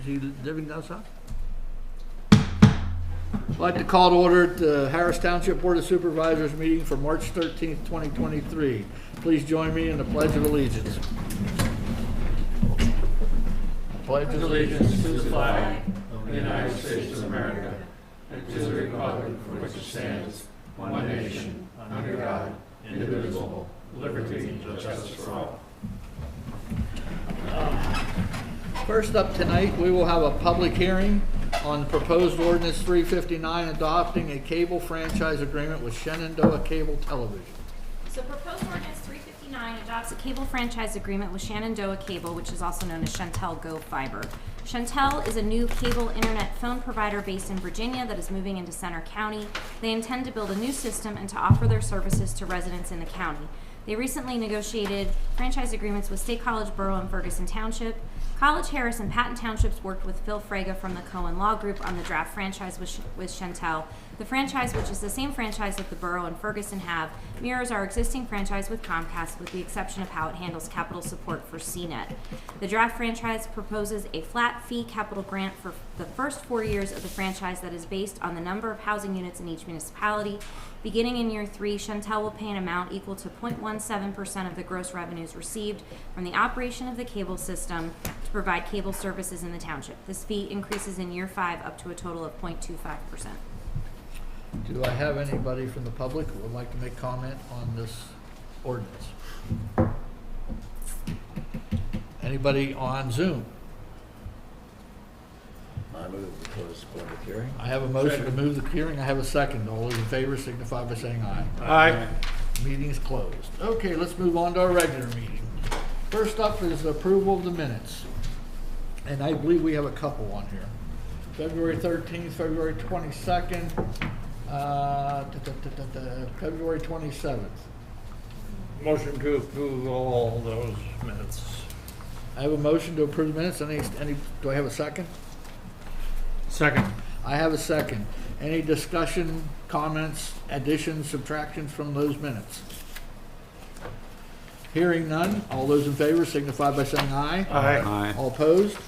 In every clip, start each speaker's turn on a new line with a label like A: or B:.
A: Is he living down south? I'd like to call to order the Harris Township Board of Supervisors meeting for March 13th, 2023. Please join me in the Pledge of Allegiance. Pledge of allegiance to the flag of the United States of America and to the republic for which it stands, one nation, under God, indivisible, liberty and justice for all. First up tonight, we will have a public hearing on proposed ordinance 359 adopting a cable franchise agreement with Shenandoah Cable Television.
B: So proposed ordinance 359 adopts a cable franchise agreement with Shenandoah Cable, which is also known as Chantel Go Fiber. Chantel is a new cable internet phone provider based in Virginia that is moving into Center County. They intend to build a new system and to offer their services to residents in the county. They recently negotiated franchise agreements with State College, Borough, and Ferguson Township. College, Harris, and Patton Townships worked with Phil Fraga from the Cohen Law Group on the draft franchise with Chantel. The franchise, which is the same franchise that the Borough and Ferguson have, mirrors our existing franchise with Comcast with the exception of how it handles capital support for CNET. The draft franchise proposes a flat fee capital grant for the first 4 years of the franchise that is based on the number of housing units in each municipality. Beginning in year 3, Chantel will pay an amount equal to 0.17% of the gross revenues received from the operation of the cable system to provide cable services in the township. This fee increases in year 5 up to a total of 0.25%.
A: Do I have anybody from the public who would like to make comment on this ordinance? Anybody on Zoom?
C: I move to close public hearing.
A: I have a motion to move the hearing. I have a second. All those in favor signify by saying aye.
C: Aye.
A: Meeting's closed. Okay, let's move on to our regular meeting. First up is approval of the minutes. And I believe we have a couple on here. February 13th, February 22nd, February 27th.
D: Motion to approve all those minutes.
A: I have a motion to approve the minutes. Do I have a second?
D: Second.
A: I have a second. Any discussion, comments, additions, subtractions from those minutes? Hearing none. All those in favor signify by saying aye.
D: Aye.
A: All opposed?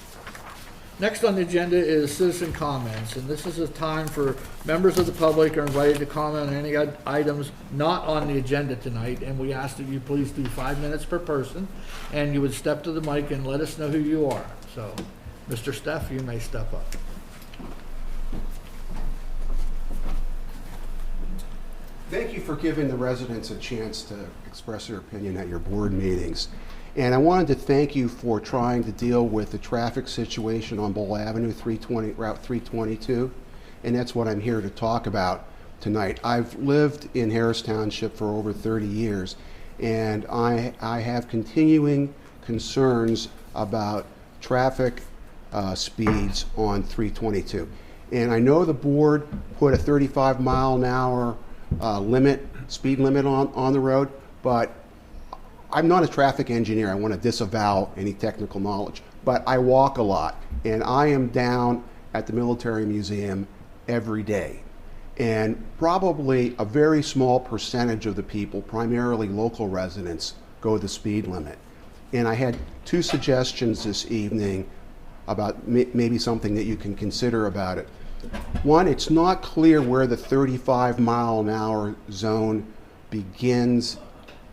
A: Next on the agenda is citizen comments, and this is a time for members of the public are invited to comment on any items not on the agenda tonight, and we ask that you please do 5 minutes per person, and you would step to the mic and let us know who you are. So, Mr. Steff, you may step up.
E: Thank you for giving the residents a chance to express their opinion at your board meetings. And I wanted to thank you for trying to deal with the traffic situation on Bull Avenue, Route 322, and that's what I'm here to talk about tonight. I've lived in Harris Township for over 30 years, and I have continuing concerns about traffic speeds on 322. And I know the board put a 35-mile-an-hour speed limit on the road, but I'm not a traffic engineer. I want to disavow any technical knowledge, but I walk a lot, and I am down at the Military Museum every day. And probably a very small percentage of the people, primarily local residents, go the speed limit. And I had 2 suggestions this evening about maybe something that you can consider about it. One, it's not clear where the 35-mile-an-hour zone begins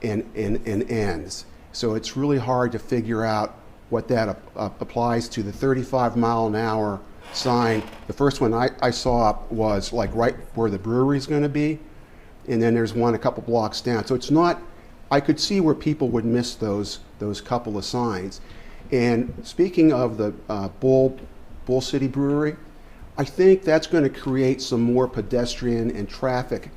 E: and ends. So it's really hard to figure out what that applies to. The 35-mile-an-hour sign, the first one I saw was like right where the brewery's going to be, and then there's one a couple blocks down. So it's not, I could see where people would miss those couple of signs. And speaking of the Bull City Brewery, I think that's going to create some more pedestrian and traffic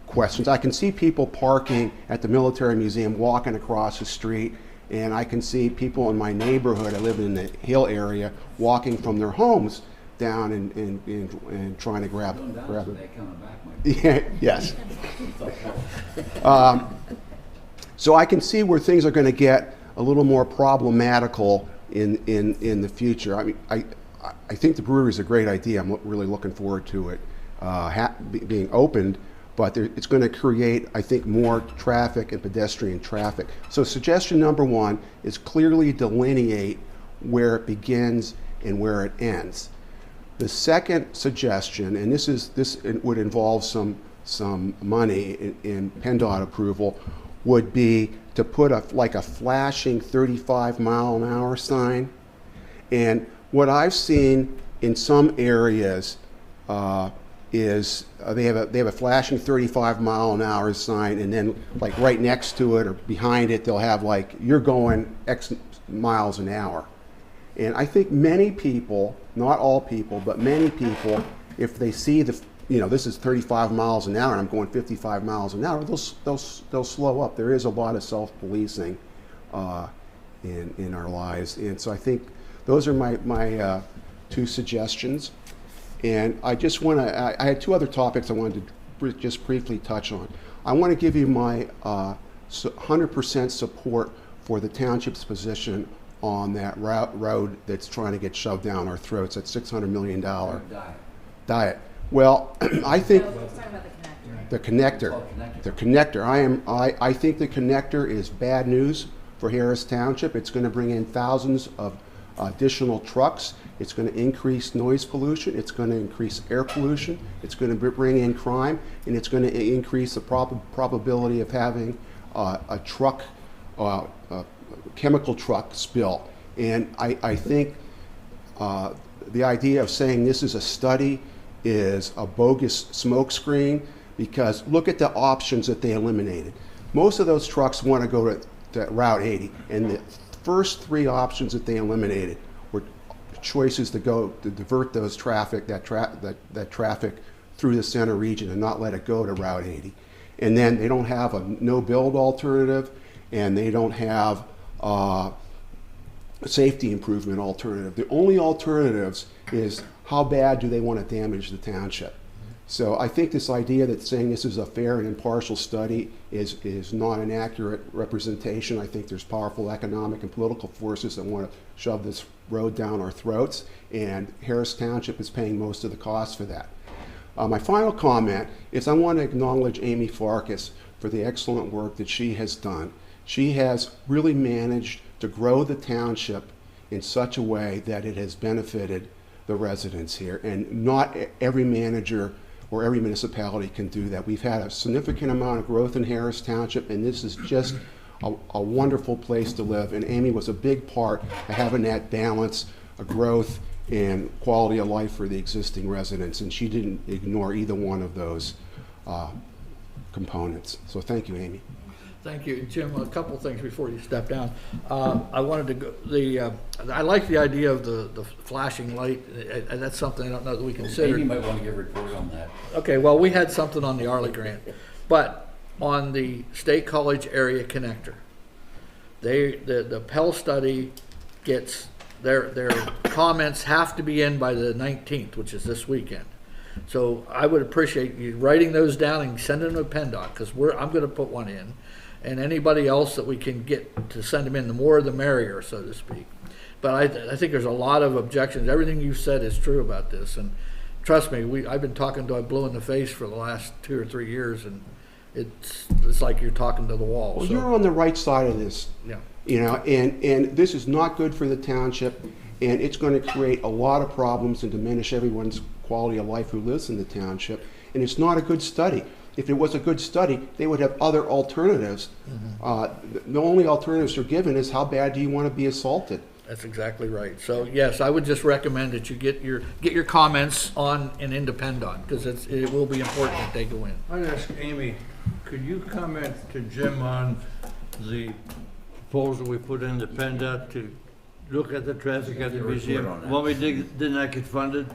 E: questions. I can see people parking at the Military Museum, walking across the street, and I can see people in my neighborhood, I live in the Hill area, walking from their homes down and trying to grab it. Yeah, yes. So I can see where things are going to get a little more problematical in the future. I mean, I think the brewery is a great idea. I'm really looking forward to it being opened, but it's going to create, I think, more traffic and pedestrian traffic. So suggestion number one is clearly delineate where it begins and where it ends. The second suggestion, and this would involve some money in PennDOT approval, would be to put like a flashing 35-mile-an-hour sign. And what I've seen in some areas is they have a flashing 35-mile-an-hour sign, and then like right next to it or behind it, they'll have like, you're going X miles an hour. And I think many people, not all people, but many people, if they see this is 35 miles an hour and I'm going 55 miles an hour, they'll slow up. There is a lot of self-policing in our lives. And so I think those are my two suggestions. And I just want to, I had two other topics I wanted to just briefly touch on. I want to give you my 100% support for the township's position on that road that's trying to get shoved down our throats, that $600 million diet. Well, I think
B: Let's talk about
E: the connector. The connector. I think the connector is bad news for Harris Township. It's going to bring in thousands of additional trucks. It's going to increase noise pollution. It's going to increase air pollution. It's going to bring in crime, and it's going to increase the probability of having a truck, chemical truck spill. And I think the idea of saying this is a study is a bogus smokescreen, because look at the options that they eliminated. Most of those trucks want to go to Route 80, and the first three options that they eliminated were choices to divert those traffic through the center region and not let it go to Route 80. And then they don't have a no-build alternative, and they don't have a safety improvement alternative. The only alternatives is how bad do they want to damage the township. So I think this idea that saying this is a fair and impartial study is not an accurate representation. I think there's powerful economic and political forces that want to shove this road down our throats, and Harris Township is paying most of the cost for that. My final comment is I want to acknowledge Amy Farkas for the excellent work that she has done. She has really managed to grow the township in such a way that it has benefited the residents here, and not every manager or every municipality can do that. We've had a significant amount of growth in Harris Township, and this is just a wonderful place to live, and Amy was a big part of having that balance of growth and quality of life for the existing residents, and she didn't ignore either one of those components. So thank you, Amy.
A: Thank you, Jim. A couple things before you step down. I wanted to go. I like the idea of the flashing light. That's something I don't know that we considered.
C: Amy might want to give a report on that.
A: Okay, well, we had something on the Arley grant, but on the State College area connector, the Pell study gets their comments have to be in by the 19th, which is this weekend. So I would appreciate you writing those down and sending them to PennDOT, because I'm going to put one in. And anybody else that we can get to send them in, the more the merrier, so to speak. But I think there's a lot of objections. Everything you've said is true about this, and trust me, I've been talking to Blue in the face for the last 2 or 3 years, and it's like you're talking to the wall.
E: Well,
A: so.
E: You're on the right side of this.
A: Yeah.
E: You know, and this is not good for the township, and it's going to create a lot of problems and diminish everyone's quality of life who lives in the township, and it's not a good study. If it was a good study, they would have other alternatives. Mm-hmm. The only alternatives they're given is how bad do you want to be assaulted?
A: That's exactly right. So yes, I would just recommend that you get your comments on and into PennDOT, because it will be important that they go in.
D: I'd ask Amy, could you comment to Jim on the proposal we put in the PennDOT to look at the traffic at the museum? When we did not get funded?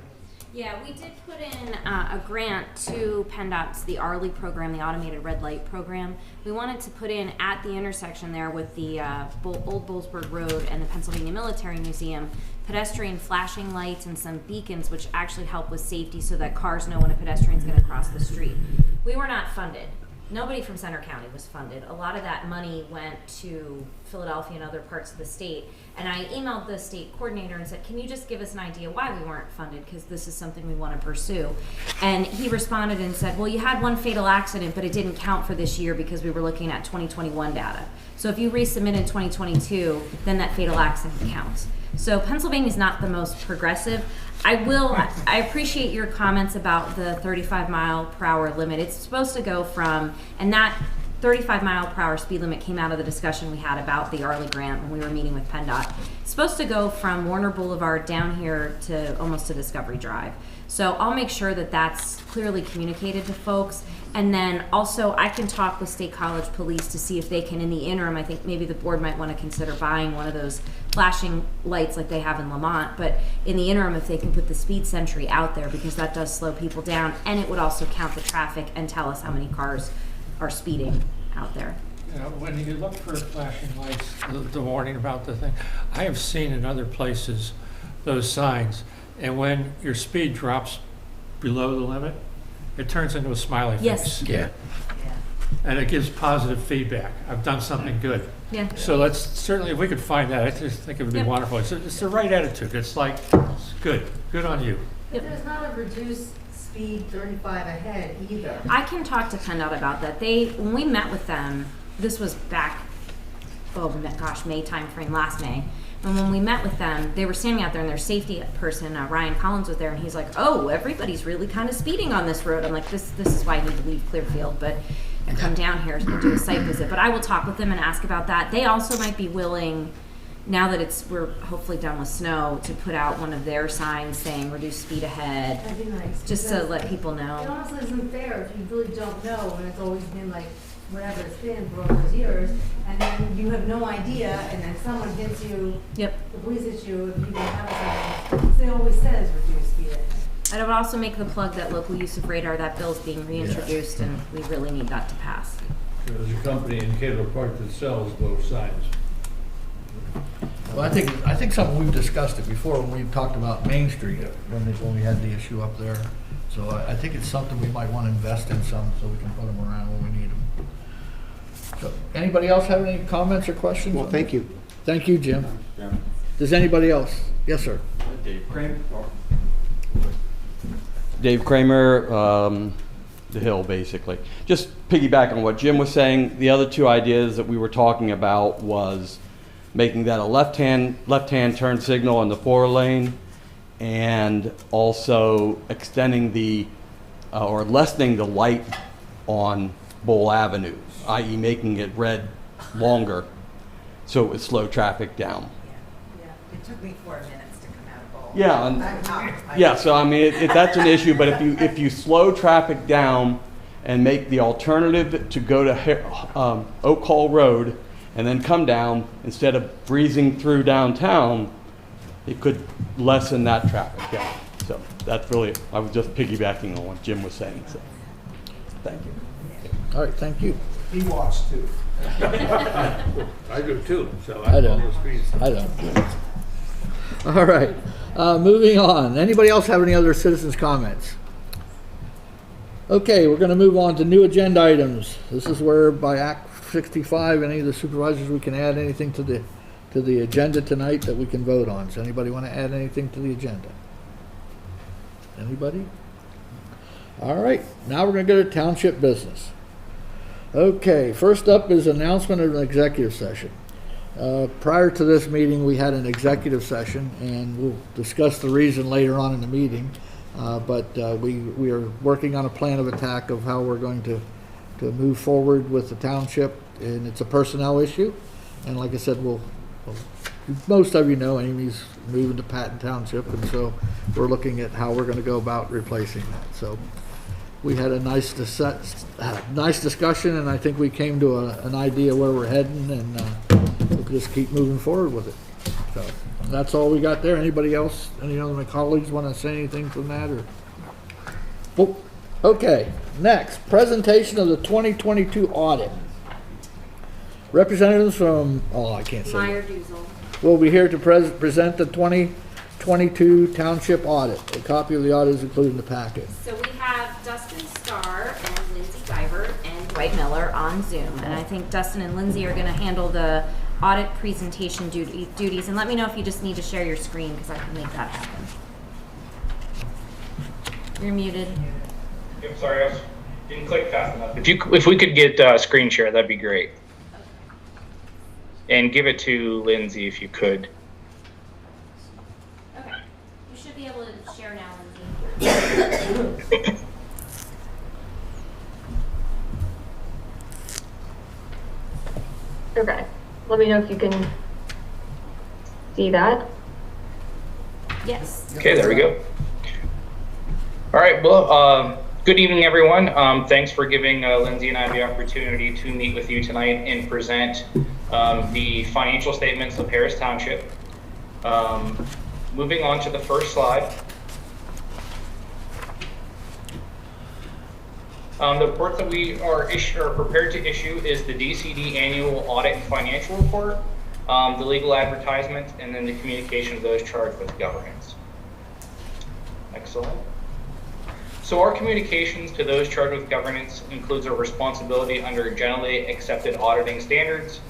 B: Yeah, we did put in a grant to PennDOT's the Arley program, the automated red light program. We wanted to put in at the intersection there with the Old Bullsburg Road and the Pennsylvania Military Museum, pedestrian flashing lights and some beacons which actually help with safety so that cars know when a pedestrian's going to cross the street. We were not funded. Nobody from Center County was funded. A lot of that money went to Philadelphia and other parts of the state. And I emailed the state coordinator and said, can you just give us an idea why we weren't funded? Because this is something we want to pursue. And he responded and said, well, you had one fatal accident, but it didn't count for this year because we were looking at 2021 data. So if you resubmit in 2022, then that fatal accident counts. So Pennsylvania is not the most progressive. I appreciate your comments about the 35 mile per hour limit. It's supposed to go from, and that 35 mile per hour speed limit came out of the discussion we had about the Arley grant when we were meeting with PennDOT. It's supposed to go from Warner Boulevard down here to almost to Discovery Drive. So I'll make sure that that's clearly communicated to folks. And then also I can talk with State College Police to see if they can, in the interim, I think maybe the board might want to consider buying one of those flashing lights like they have in Lamont. But in the interim, if they can put the speed sentry out there, because that does slow people down, and it would also count the traffic and tell us how many cars are speeding out there.
F: You know, when you look for flashing lights, the warning about the thing, I have seen in other places those signs, and when your speed drops below the limit, it turns into a smiley
B: Yes.
F: face.
A: Yeah.
F: And it gives positive feedback. I've done something good.
B: Yeah.
F: So let's certainly, if we could find that, I just think it would be
B: Yep.
F: wonderful. It's the right attitude. It's like, it's good on you.
G: But there's not a reduced speed 35 ahead either.
B: I can talk to PennDOT about that. When we met with them, this was back, May timeframe, last May. And when we met with them, they were standing out there, and their safety person, Ryan Collins, was there, and he's like, "Oh, everybody's really kind of speeding on this road." I'm like, "This is why you need to leave Clearfield, but and come down here and do a site visit." But I will talk with them and ask about that. They also might be willing, now that we're hopefully done with snow, to put out one of their signs saying "reduce speed ahead,"
G: That'd be nice.
B: just to
G: because
B: let people
G: It
B: know.
G: almost isn't fair if you really don't know, and it's always been like, whatever it's been for all those years, and then you have no idea, and then someone hits you,
B: Yep.
G: the police hit you, and you don't have a sign. So it always says reduce speed ahead.
B: I would also make the plug that local use of radar, that bill's being reintroduced, and we really need that to pass.
D: There's a company in Cable Park that sells those signs.
A: Well, I think something we've discussed it before when we talked about Main Street, when we had the issue up there. So I think it's something we might want to invest in some, so we can put them around when we need them. So, anybody else have any comments or questions?
E: Well, thank you.
A: Thank you, Jim. Does anybody else? Yes, sir.
H: Dave Kramer, The Hill, basically. Just piggyback on what Jim was saying, the other two ideas that we were talking about was making that a left-hand turn signal in the 4-lane, and also extending or lessening the light on Bowl Avenue, i.e. making it red longer so it would slow traffic down.
I: Yeah, it took me 4 minutes to come out of Bowl.
H: Yeah, yeah. So I mean, that's an issue. But if you slow traffic down and make the alternative to go to Oak Hall Road and then come down instead of breezing through downtown, it could lessen that traffic. Yeah. So that's really, I was just piggybacking on what Jim was saying. So thank you.
A: All right, thank you.
E: He walks too.
D: I do too, so
A: I
D: I
A: don't.
D: follow the speed.
A: I don't. All right, moving on. Anybody else have any other citizens' comments? Okay, we're going to move on to new agenda items. This is where by Act 65, any of the supervisors, we can add anything to the agenda tonight that we can vote on. Does anybody want to add anything to the agenda? Anybody? All right, now we're going to go to township business. Okay, first up is announcement of an executive session. Prior to this meeting, we had an executive session, and we'll discuss the reason later on in the meeting. But we are working on a plan of attack of how we're going to move forward with the township, and it's a personnel issue. And like I said, most of you know Amy's moving to Patton Township, and so we're looking at how we're going to go about replacing that. So we had a nice discussion, and I think we came to an idea where we're heading, and we'll just keep moving forward with it. So that's all we got there. Anybody else, any other of my colleagues want to say anything from that? Or oh, okay, next, presentation of the 2022 audit. Representatives from, I can't say.
B: Meyer Duzel.
A: Will be here to present the 2022 township audit. A copy of the audit is included in the packet.
B: So we have Dustin Starr and Lindsay Divert and Dwight Miller on Zoom. And I think Dustin and Lindsay are going to handle the audit presentation duties. And let me know if you just need to share your screen, because I can make that happen. You're muted.
J: I'm sorry, I didn't click fast enough. If we could get screen share, that'd be great. And give it to Lindsay if you could.
B: should be able to share now, Lindsay.
K: Okay, let me know if you can see that.
B: Yes.
J: Okay, there we go. All right, well, good evening, everyone. Thanks for giving Lindsay and I the opportunity to meet with you tonight and present the financial statements of Harris Township. Moving on to the first slide. The report that we are prepared to issue is the DCD annual audit and financial report, the legal advertisement, and then the communication of those charged with governance. Next slide. So our communications to those charged with governance includes a responsibility under generally accepted auditing standards.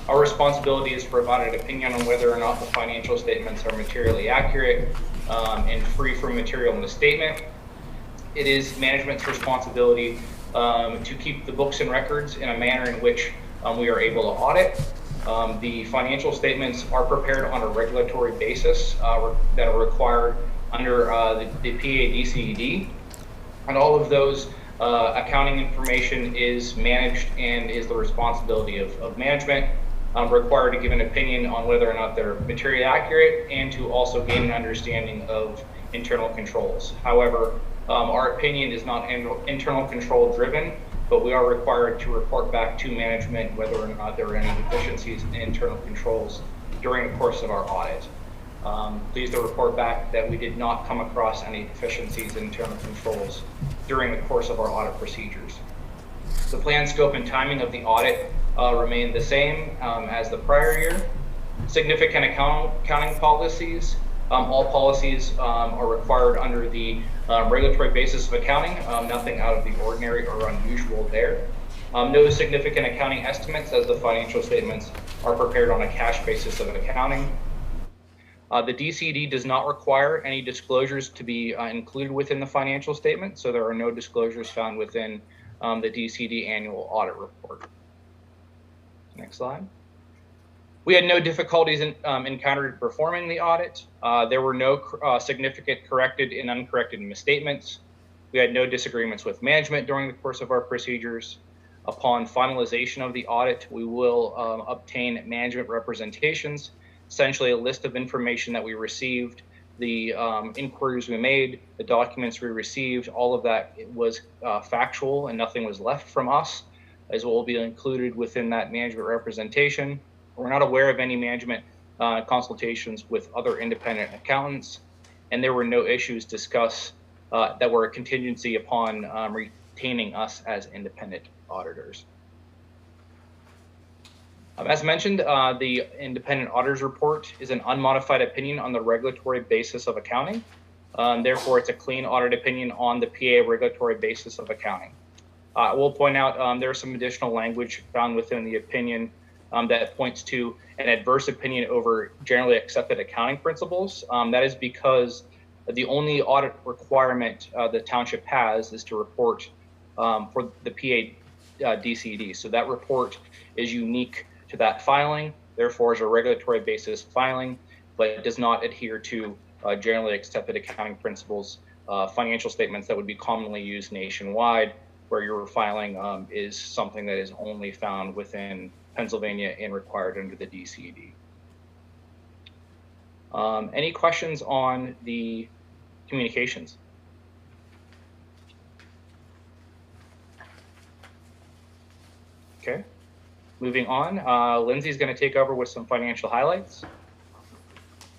J: Our responsibility is to provide an opinion on whether or not the financial statements are materially accurate and free from material misstatement. It is management's responsibility to keep the books and records in a manner in which we are able to audit. The financial statements are prepared on a regulatory basis that are required under the PA-DCED. And all of those accounting information is managed and is the responsibility of management, required to give an opinion on whether or not they're materially accurate and to also gain an understanding of internal controls. However, our opinion is not internal control driven, but we are required to report back to management whether or not there are any deficiencies in internal controls during the course of our audit. Pleased to report back that we did not come across any deficiencies in internal controls during the course of our audit procedures. The plan, scope, and timing of the audit remain the same as the prior year. Significant accounting policies. All policies are required under the regulatory basis of accounting, nothing out of the ordinary or unusual there. No significant accounting estimates, as the financial statements are prepared on a cash basis of accounting. The DCD does not require any disclosures to be included within the financial statement, so there are no disclosures found within the DCD annual audit report. Next slide. We had no difficulties encountered performing the audit. There were no significant corrected and uncorrected misstatements. We had no disagreements with management during the course of our procedures. Upon finalization of the audit, we will obtain management representations, essentially a list of information that we received, the inquiries we made, the documents we received, all of that was factual and nothing was left from us, as will be included within that management representation. We're not aware of any management consultations with other independent accountants, and there were no issues discussed that were a contingency upon retaining us as independent auditors. As mentioned, the independent auditor's report is an unmodified opinion on the regulatory basis of accounting. Therefore, it's a clean audit opinion on the PA regulatory basis of accounting. I will point out there's some additional language found within the opinion that points to an adverse opinion over generally accepted accounting principles. That is because the only audit requirement the township has is to report for the PA DCD. So that report is unique to that filing, therefore is a regulatory basis filing, but it does not adhere to generally accepted accounting principles, financial statements that would be commonly used nationwide, where your filing is something that is only found within Pennsylvania and required under the DCD. Any questions on the communications? Okay, moving on. Lindsay's going to take over with some financial highlights.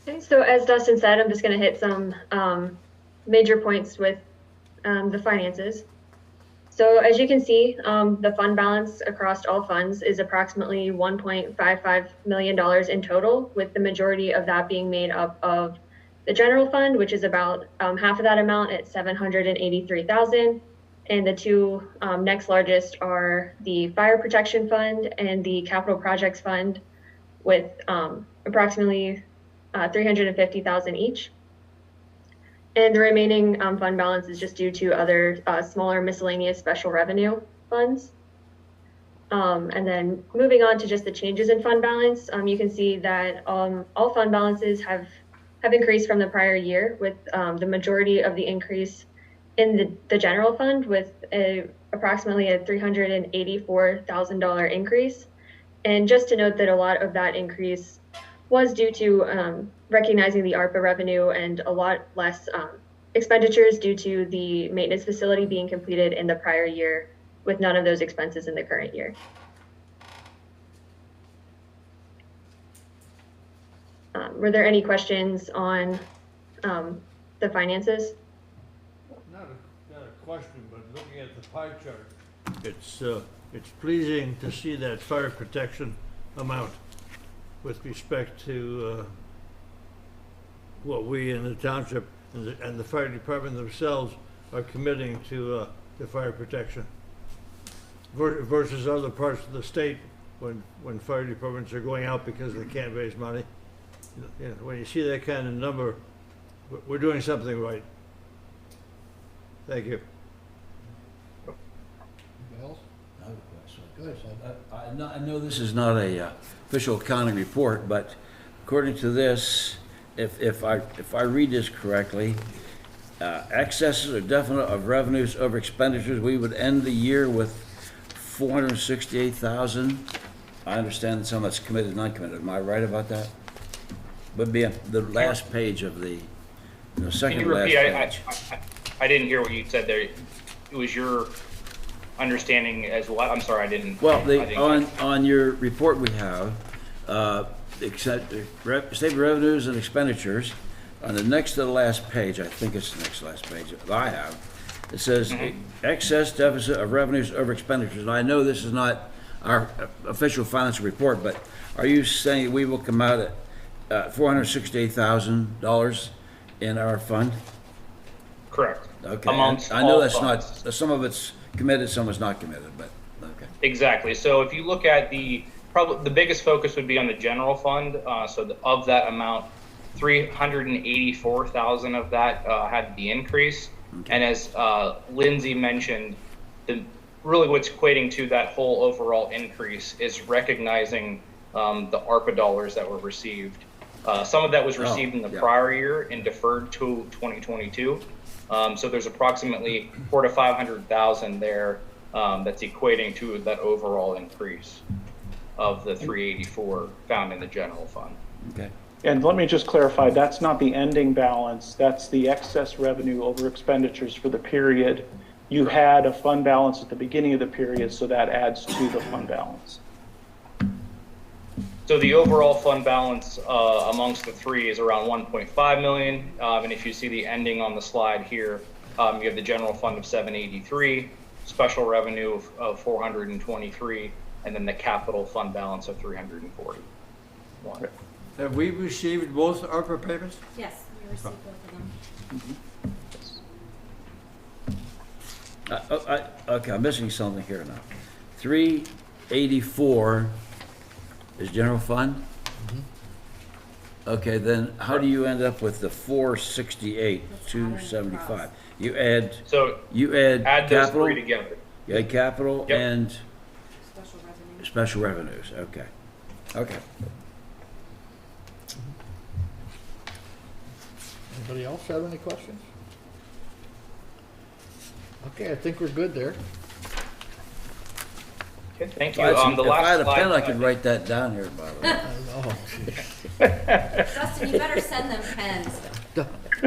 K: Okay, so as Dustin said, I'm just going to hit some major points with the finances. So as you can see, the fund balance across all funds is approximately $1.55 million in total, with the majority of that being made up of the general fund, which is about half of that amount at $783,000. And the two next largest are the fire protection fund and the capital projects fund, with approximately $350,000 each. And the remaining fund balance is just due to other smaller miscellaneous special revenue funds. And then moving on to just the changes in fund balance, you can see that all fund balances have have increased from the prior year, with the majority of the increase in the general fund, with approximately a $384,000 increase. And just to note that a lot of that increase was due to recognizing the ARPA revenue and a lot less expenditures due to the maintenance facility being completed in the prior year, with none of those expenses in the current year. Were there any questions on the finances?
D: Not a question, but looking at the pie chart, it's pleasing to see that fire protection amount with respect to what we in the township and the fire department themselves are committing to fire protection versus other parts of the state when fire departments are going out because they can't raise money. You know, when you see that kind of number, we're doing something right. Thank you.
A: Anybody else?
C: I have a question.
A: Go ahead, Sid.
C: I know this is not a official accounting report, but according to this, if I read this correctly, excesses are definite of revenues over expenditures. We would end the year with 468,000. I understand that some of that's committed and uncommitted. Am I right about that? Would be the last page of the second
J: Can you
C: last
J: repeat?
C: page.
J: I didn't hear what you said there. It was your understanding as well. I'm sorry, I didn't.
C: Well,
J: I didn't
C: on your report we have, statement revenues and expenditures, on the next to the last page, I think it's the next last page that I have, it says excess deficit of revenues over expenditures. And I know this is not our official financial report, but are you saying we will come out at $468,000 in our fund?
J: Correct.
C: Okay.
J: Amongst
C: I know
J: all
C: that's
J: funds.
C: not, some of it's committed, some is not committed, but okay.
J: Exactly. So if you look at probably the biggest focus would be on the general fund. Of that amount, 384,000 of that had the increase. Okay. And as Lindsay mentioned, really what's equating to that whole overall increase is recognizing the ARPA dollars that were received. Some of that was received in the prior year and deferred to 2022. So there's approximately 400,000 to 500,000 there that's equating to that overall increase of the 384 found in the general fund.
C: Okay.
L: And let me just clarify, that's not the ending balance, that's the excess revenue over expenditures for the period. You had a fund balance at the beginning of the period, so that adds to the fund balance.
J: So the overall fund balance amongst the three is around 1.5 million. And if you see the ending on the slide here, you have the general fund of 783, special revenue of 423, and then the capital fund balance of 341.
D: Have we received both ARPA payments?
B: Yes, we received both of them.
C: Okay, I'm missing something here now. 384 is general fund? Okay, then how do you end up with the 468, 275? You add
J: Add those
C: capital,
J: three together.
C: you add capital
J: Yep.
C: and
B: Special revenue.
C: special revenues, okay. Okay.
A: Anybody else have any questions? Okay, I think we're good there.
J: Okay, thank you.
C: If I
J: The
C: had
J: last
C: a
J: slide.
C: pen, I could write that down here, by the way.
A: Oh,
B: Justin, you better send them pens.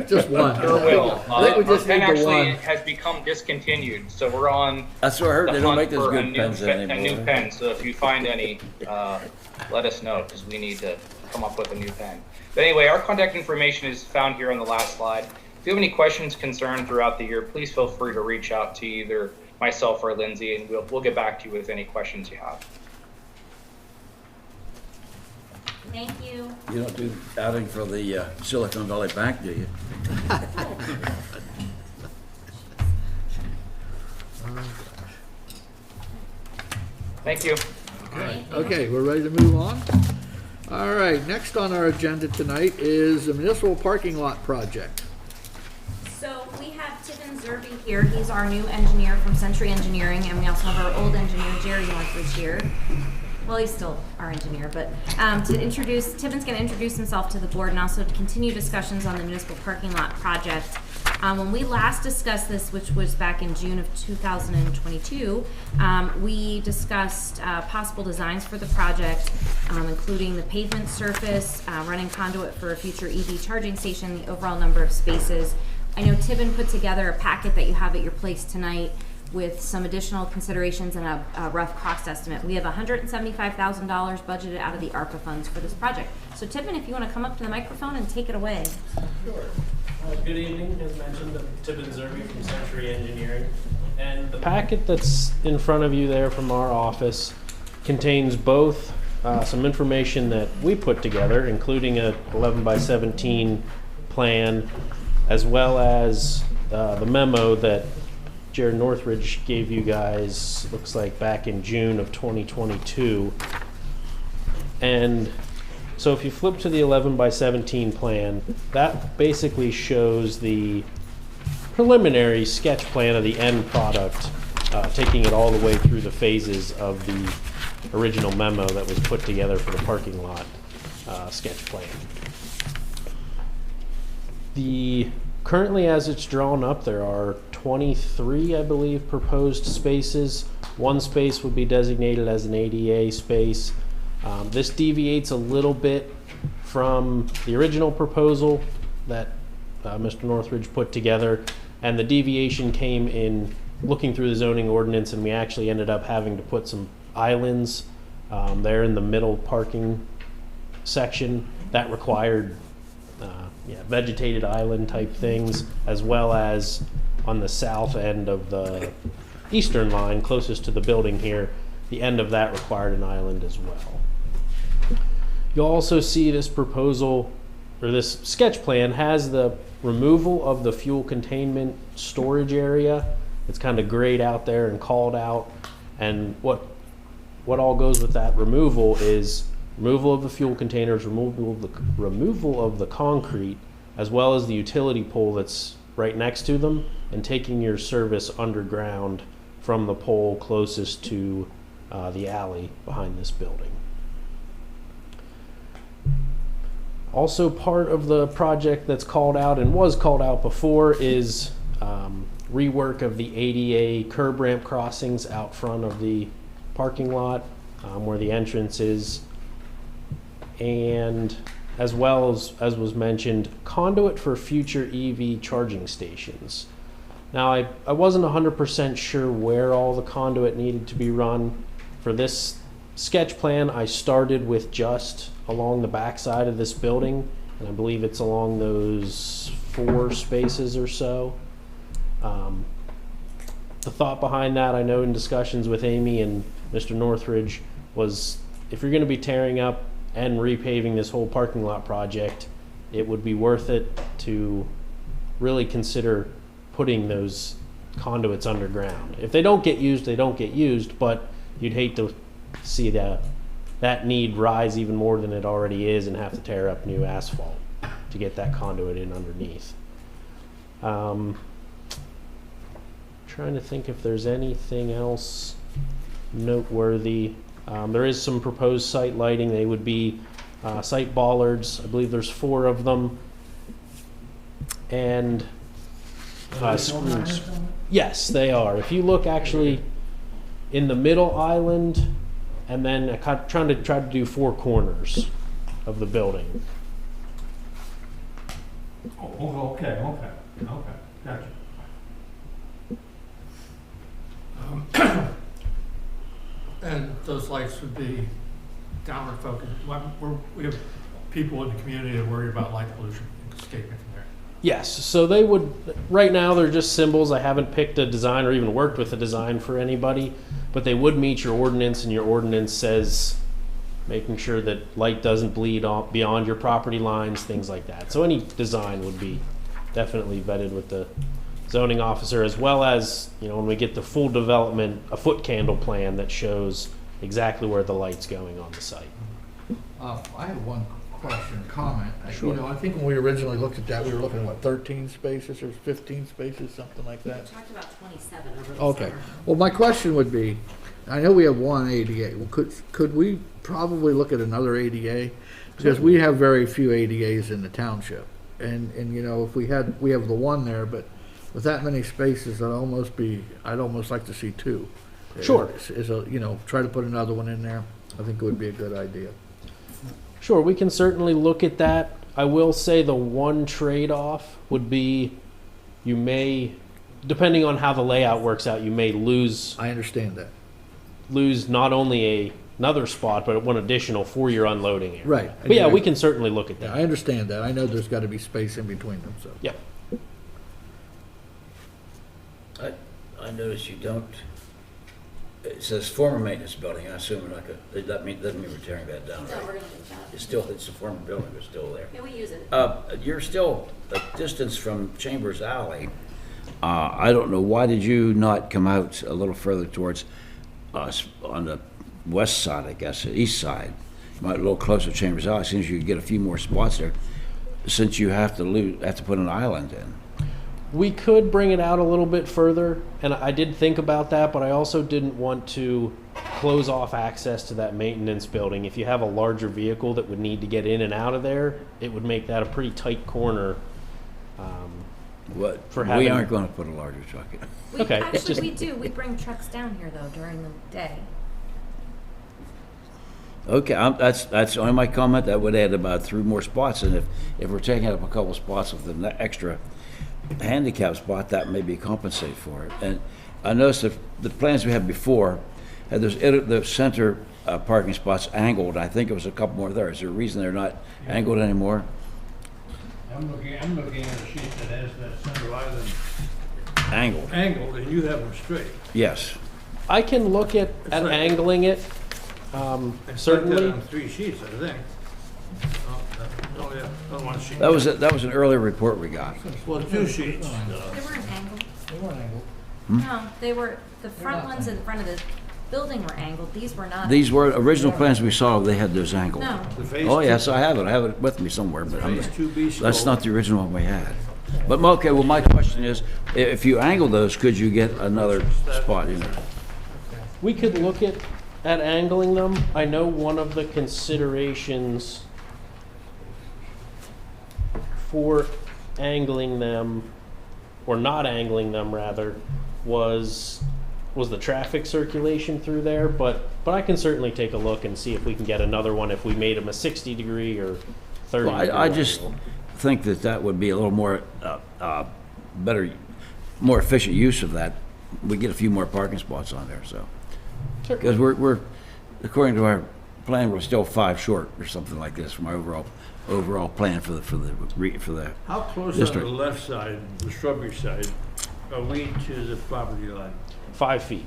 A: just one.
J: Sure will.
A: I think we
J: Our
A: just
J: pen
A: need the
J: actually
A: one.
J: has become discontinued, so we're on
C: That's what I heard,
J: the
C: they don't
J: hunt
C: make those
J: for a
C: good
J: new
C: pens
J: a new
C: anymore.
J: pen. So if you find any, let us know, because we need to come up with a new pen. But anyway, our contact information is found here on the last slide. If you have any questions, concerns throughout the year, please feel free to reach out to either myself or Lindsay, and we'll get back to you with any questions you have.
B: Thank you.
C: You don't do outing for the Silicon Valley Bank, do you?
J: Thank you.
A: Okay, we're ready to move on. All right, next on our agenda tonight is the municipal parking lot project.
B: So we have Tiffin Zerby here. He's our new engineer from Century Engineering, and we also have our old engineer, Jerry Northridge, here. well, he's still our engineer, but Tibbin's going to introduce himself to the board and also to continue discussions on the municipal parking lot project. When we last discussed this, which was back in June of 2022, we discussed possible designs for the project, including the pavement surface, running conduit for a future EV charging station, the overall number of spaces. I know Tibbin put together a packet that you have at your place tonight with some additional considerations and a rough cost estimate. We have $175,000 budgeted out of the ARPA funds for this project. So Tibbin, if you want to come up to the microphone and take it away.
M: Sure. Good evening, as mentioned, I'm Tibbin Zerby from Century Engineering. And the packet that's in front of you there from our office contains both some information that we put together, including a 11 by 17 plan, as well as the memo that Jared Northridge gave you guys, looks like back in June of 2022. And so if you flip to the 11 by 17 plan, that basically shows the preliminary sketch plan of the end product, taking it all the way through the phases of the original memo that was put together for the parking lot sketch plan. Currently, as it's drawn up, there are 23, I believe, proposed spaces. One space would be designated as an ADA space. This deviates a little bit from the original proposal that Mr. Northridge put together, and the deviation came in looking through the zoning ordinance, and we actually ended up having to put some islands there in the middle parking section that required vegetated island type things, as well as on the south end of the eastern line closest to the building here, the end of that required an island as well. You'll also see this proposal, or this sketch plan, has the removal of the fuel containment storage area. It's kind of grayed out there and called out, and what all goes with that removal is removal of the fuel containers, removal of the concrete, as well as the utility pole that's right next to them, and taking your service underground from the pole closest to the alley behind this building. Also part of the project that's called out and was called out before is rework of the ADA curb ramp crossings out front of the parking lot where the entrance is, and as well as was mentioned, conduit for future EV charging stations. Now I wasn't 100% sure where all the conduit needed to be run. For this sketch plan, I started with just along the back side of this building, and I believe it's along those 4 spaces or so. The thought behind that, I know in discussions with Amy and Mr. Northridge, was if you're going to be tearing up and repaving this whole parking lot project, it would be worth it to really consider putting those conduits underground. If they don't get used, they don't get used, but you'd hate to see that need rise even more than it already is and have to tear up new asphalt to get that conduit in underneath. Trying to think if there's anything else noteworthy. There is some proposed site lighting. They would be site bollards. I believe there's 4 of them. And screens. Yes, they are. If you look actually in the middle island, and then trying to do 4 corners of the building.
F: Oh, okay, gotcha. And those lights would be downward focused. We have people in the community that worry about light pollution escaping from there.
M: Yes, so they would, right now they're just symbols. I haven't picked a design or even worked with a design for anybody, but they would meet your ordinance, and your ordinance says making sure that light doesn't bleed off beyond your property lines, things like that. So any design would be definitely vetted with the zoning officer, as well as, when we get the full development, a foot candle plan that shows exactly where the light's going on the site.
A: I have one question, comment.
M: Sure.
A: I think when we originally looked at that, we were looking at what, 13 spaces or 15 spaces, something like that?
B: We talked about 27 over the
A: Okay.
B: summer.
A: Well, my question would be, I know we have one ADA. Well, could we probably look at another ADA? Because we have very few ADAs in the township. And you know, if we have the one there, but with that many spaces, I'd almost like to see two.
M: Sure.
A: Try to put another one in there. I think it would be a good idea.
M: Sure, we can certainly look at that. I will say the one trade-off would be you may, depending on how the layout works out, you may lose
A: I understand that.
M: not only another spot, but one additional for your unloading area.
A: Right.
M: But yeah, we can certainly look at
A: Yeah,
M: that.
A: I understand that. I know there's got to be space in between them, so.
M: Yep.
C: I notice you don't, it says former maintenance building, I assume we're not gonna, doesn't mean we're tearing that down,
B: No,
C: right?
B: we're gonna do that.
C: It's a former building, it's still there.
B: Yeah, we use it.
C: You're still a distance from Chambers Alley. I don't know, why did you not come out a little further towards us on the west side, I guess, the east side? You might a little closer to Chambers Alley, seems you could get a few more spots there, since you have to put an island in.
M: We could bring it out a little bit further, and I did think about that, but I also didn't want to close off access to that maintenance building. If you have a larger vehicle that would need to get in and out of there, it would make that a pretty tight corner. For
C: We
M: having-
C: aren't gonna put a larger truck in.
M: Okay, it's
B: Actually,
M: just-
B: we do. We bring trucks down here though during the day.
C: Okay, that's only my comment. That would add about 3 more spots, and if we're taking up a couple spots with an extra handicap spot, that may be compensated for it. And I noticed the plans we had before had the center parking spots angled. I think it was a couple more there. Is there a reason they're not angled anymore?
D: I'm looking at a sheet that has that center island
C: Angled,
D: angled, and you have them straight.
C: yes.
M: I can look at
D: like-
M: angling it,
D: It's
M: certainly.
D: like that on 3 sheets, I think. Oh, yeah, on 1 sheet.
C: That was an earlier report we got.
D: Well, 2 sheets.
B: They weren't angled.
A: They weren't angled.
B: No, they were, the front ones in front of the building were angled. These were not.
C: These were original plans we saw. They had those angled.
B: No.
D: The phase
C: Oh
D: two-
C: yes, I have it. I have it with me somewhere, but
D: Phase 2B
C: that's
D: scope.
C: not the original one we had. But okay, well, my question is, if you angle those, could you get another spot in there?
M: We could look at angling them. I know one of the considerations for angling them, or not angling them rather, was the traffic circulation through there, but I can certainly take a look and see if we can get another one if we made them a 60 degree or 30
C: Well,
M: degree
C: I just
M: angle.
C: think that would be a little more, better, more efficient use of that. We get a few more parking spots on there, so. Because we're, according to our plan, we're still 5 short or something like this from our overall plan for the
D: How close on the
C: district.
D: left side, the shrubbery side, are we to the property line?
M: 5 feet.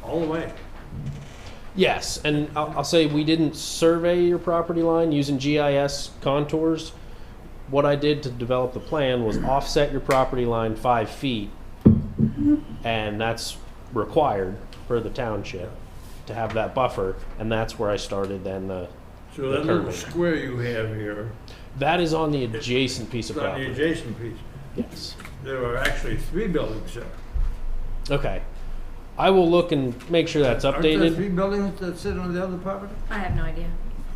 D: All the way?
M: Yes, and I'll say we didn't survey your property line using GIS contours. What I did to develop the plan was offset your property line 5 feet, and that's required for the township to have that buffer, and that's where I started then the
D: So that little square you have here,
M: that is on the adjacent piece of
D: it's on the
M: property.
D: adjacent piece,
M: Yes.
D: there are actually 3 buildings there.
M: Okay. I will look and make sure that's
D: Aren't there
M: updated.
D: 3 buildings that sit on the other property?
B: I have no idea.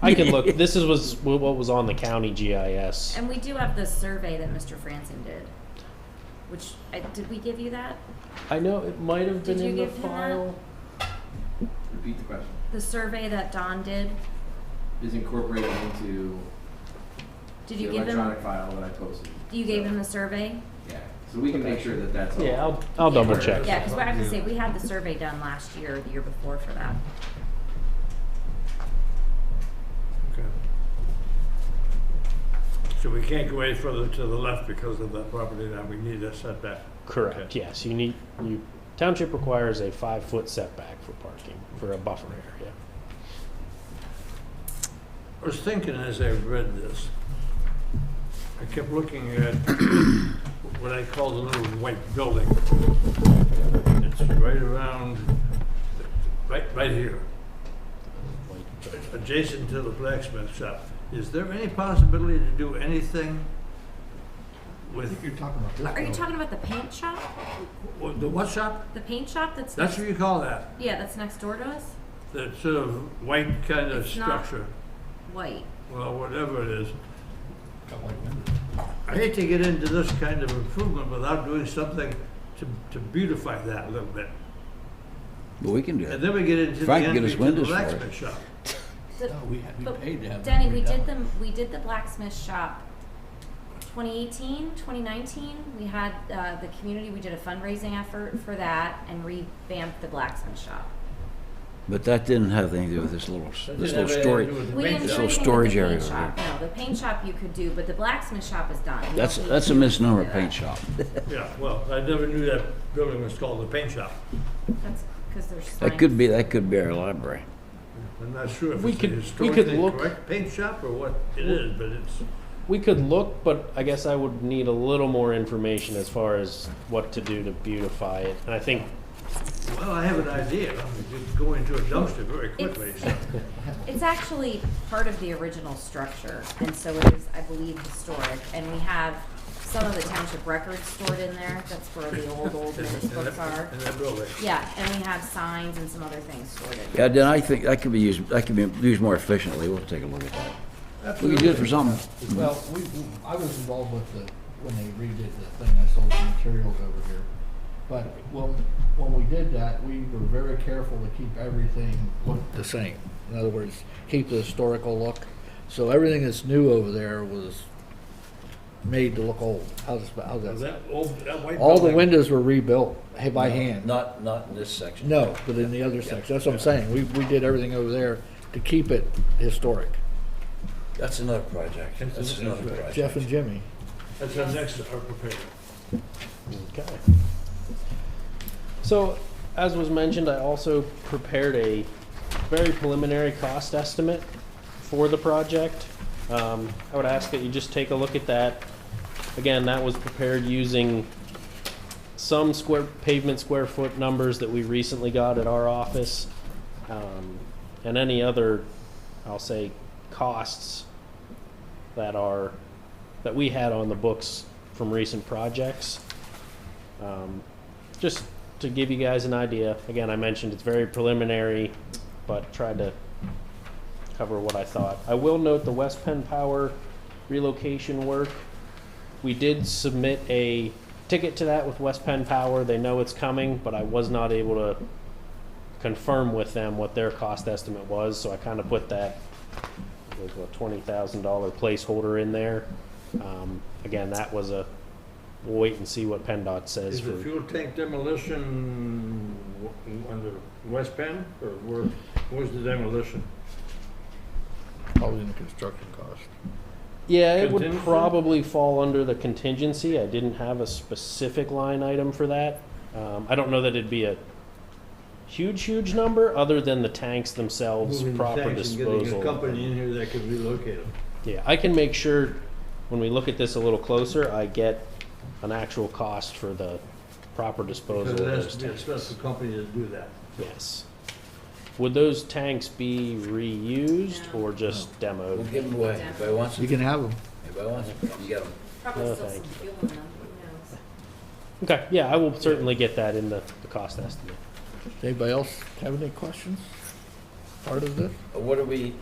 M: I can look. This was what was on the county GIS.
B: And we do have the survey that Mr. Franson did, which, did we give you that?
M: I know it might have
B: Did
M: been
B: you
M: in the
B: give him that?
M: file.
N: Repeat the question.
B: The survey that Don did?
N: Is incorporated into
B: Did
N: the
B: you give him,
N: electronic file that I posted.
B: you gave him the survey?
N: Yeah, so we can make sure that that's all.
M: Yeah, I'll double check.
B: Yeah, because I have to say, we had the survey done last year or the year before for that.
D: Okay. So we can't go any further to the left because of that property line, we need a setback.
M: Correct.
D: Okay.
M: Yes, township requires a 5-foot setback for parking for a buffer area.
D: I was thinking as I read this, I kept looking at what I call the little white building. It's right around, right here, adjacent to the blacksmith shop. Is there any possibility to do anything
A: I think you're talking about this.
B: Are you
A: building.
B: talking about the paint shop?
D: The what shop?
B: The paint shop that's
D: That's
B: next,
D: what you call that?
B: yeah, that's next door to us?
D: That sort of white kind of
B: It's not-
D: structure?
B: White.
D: Well, whatever it is.
A: Got white windows.
D: I hate to get into this kind of improvement without doing something to beautify that a little bit.
C: But we can do
D: And
C: it.
D: then we get into the
C: Frank can get us
D: entry to the
C: windows for it.
D: blacksmith shop.
B: The-
A: No, we
B: but
A: paid to have. them
B: Denny,
A: redone.
B: we did the blacksmith shop 2018, 2019. We had the community, we did a fundraising effort for that and revamped the blacksmith shop.
C: But that didn't have anything to do with this little storage.
B: We didn't do
C: This little
B: anything with
C: storage
B: the
C: area
B: paint
C: over
B: shop. No, the paint shop you could do, but the blacksmith shop is done. We
C: That's
B: don't need
C: a
B: to
C: misnomer,
B: do that.
C: paint shop.
D: Yeah, well, I never knew that building was called the paint shop.
B: That's because there's signs.
C: That could be our library.
D: I'm not sure if
M: We
D: it's
M: could-
D: a
M: we
D: historically
M: could look-
D: correct paint shop or what it is, but it's,
M: We could look, but I guess I would need a little more information as far as what to do to beautify it. And I think,
D: well, I have an idea. I mean, you could go into a dumpster very quickly, so.
B: It's actually part of the original structure, and so it is, I believe, historic. And we have some of the township records stored in there. That's where the old minutes books are.
D: In that building.
B: Yeah, and we have signs and some other things stored in there.
C: Yeah, then I think that could be used more efficiently. We'll take a look at that. We could do it for something.
A: Well, I was involved with when they redid the thing, I sold some materials over here. But when we did that, we were very careful to keep everything look the same. In other words, keep the historical look. So everything that's new over there was made to look old. How's that?
D: That white
A: All the
D: building-
A: windows were rebuilt by hand.
C: Not in this section.
A: No, but in the other section. That's what I'm saying. We did everything over there to keep it historic.
C: That's another project.
D: That's
C: another
D: right.
C: project.
A: Jeff and Jimmy.
D: That's our next prepared.
M: okay. So, as was mentioned, I also prepared a very preliminary cost estimate for the project. I would ask that you just take a look at that. Again, that was prepared using some pavement square foot numbers that we recently got at our office, and any other, I'll say, costs that we had on the books from recent projects. Just to give you guys an idea, again, I mentioned it's very preliminary, but tried to cover what I thought. I will note the West Penn Power relocation work. We did submit a ticket to that with West Penn Power. They know it's coming, but I was not able to confirm with them what their cost estimate was, so I kind of put that, there's a $20,000 placeholder in there. Again, that was we'll wait and see what PennDOT says.
D: Is the fuel tank demolition under West Penn, or where's the demolition?
A: Probably in the construction cost.
M: Yeah, it would
D: Contingency?
M: probably fall under the contingency. I didn't have a specific line item for that. I don't know that it'd be a huge number, other than the tanks themselves,
D: Moving the
M: proper
D: tanks and getting
M: disposal.
D: a company in here that could relocate them.
M: Yeah, I can make sure, when we look at this a little closer, I get an actual cost for the proper disposal
D: Because
M: of
D: it has
M: those
D: to be a
M: tanks.
D: special company to do that.
M: Yes. Would those tanks be reused or just
C: We'll
M: demoed?
C: give them away. Anybody wants
A: You
C: them?
A: can have them.
C: Anybody wants them? You get them.
B: Probably
M: No,
B: still some
M: thank
B: fuel in them, who knows?
M: Okay, yeah, I will certainly get that in the cost estimate.
A: Anybody else have any questions? Part of this?
C: What are we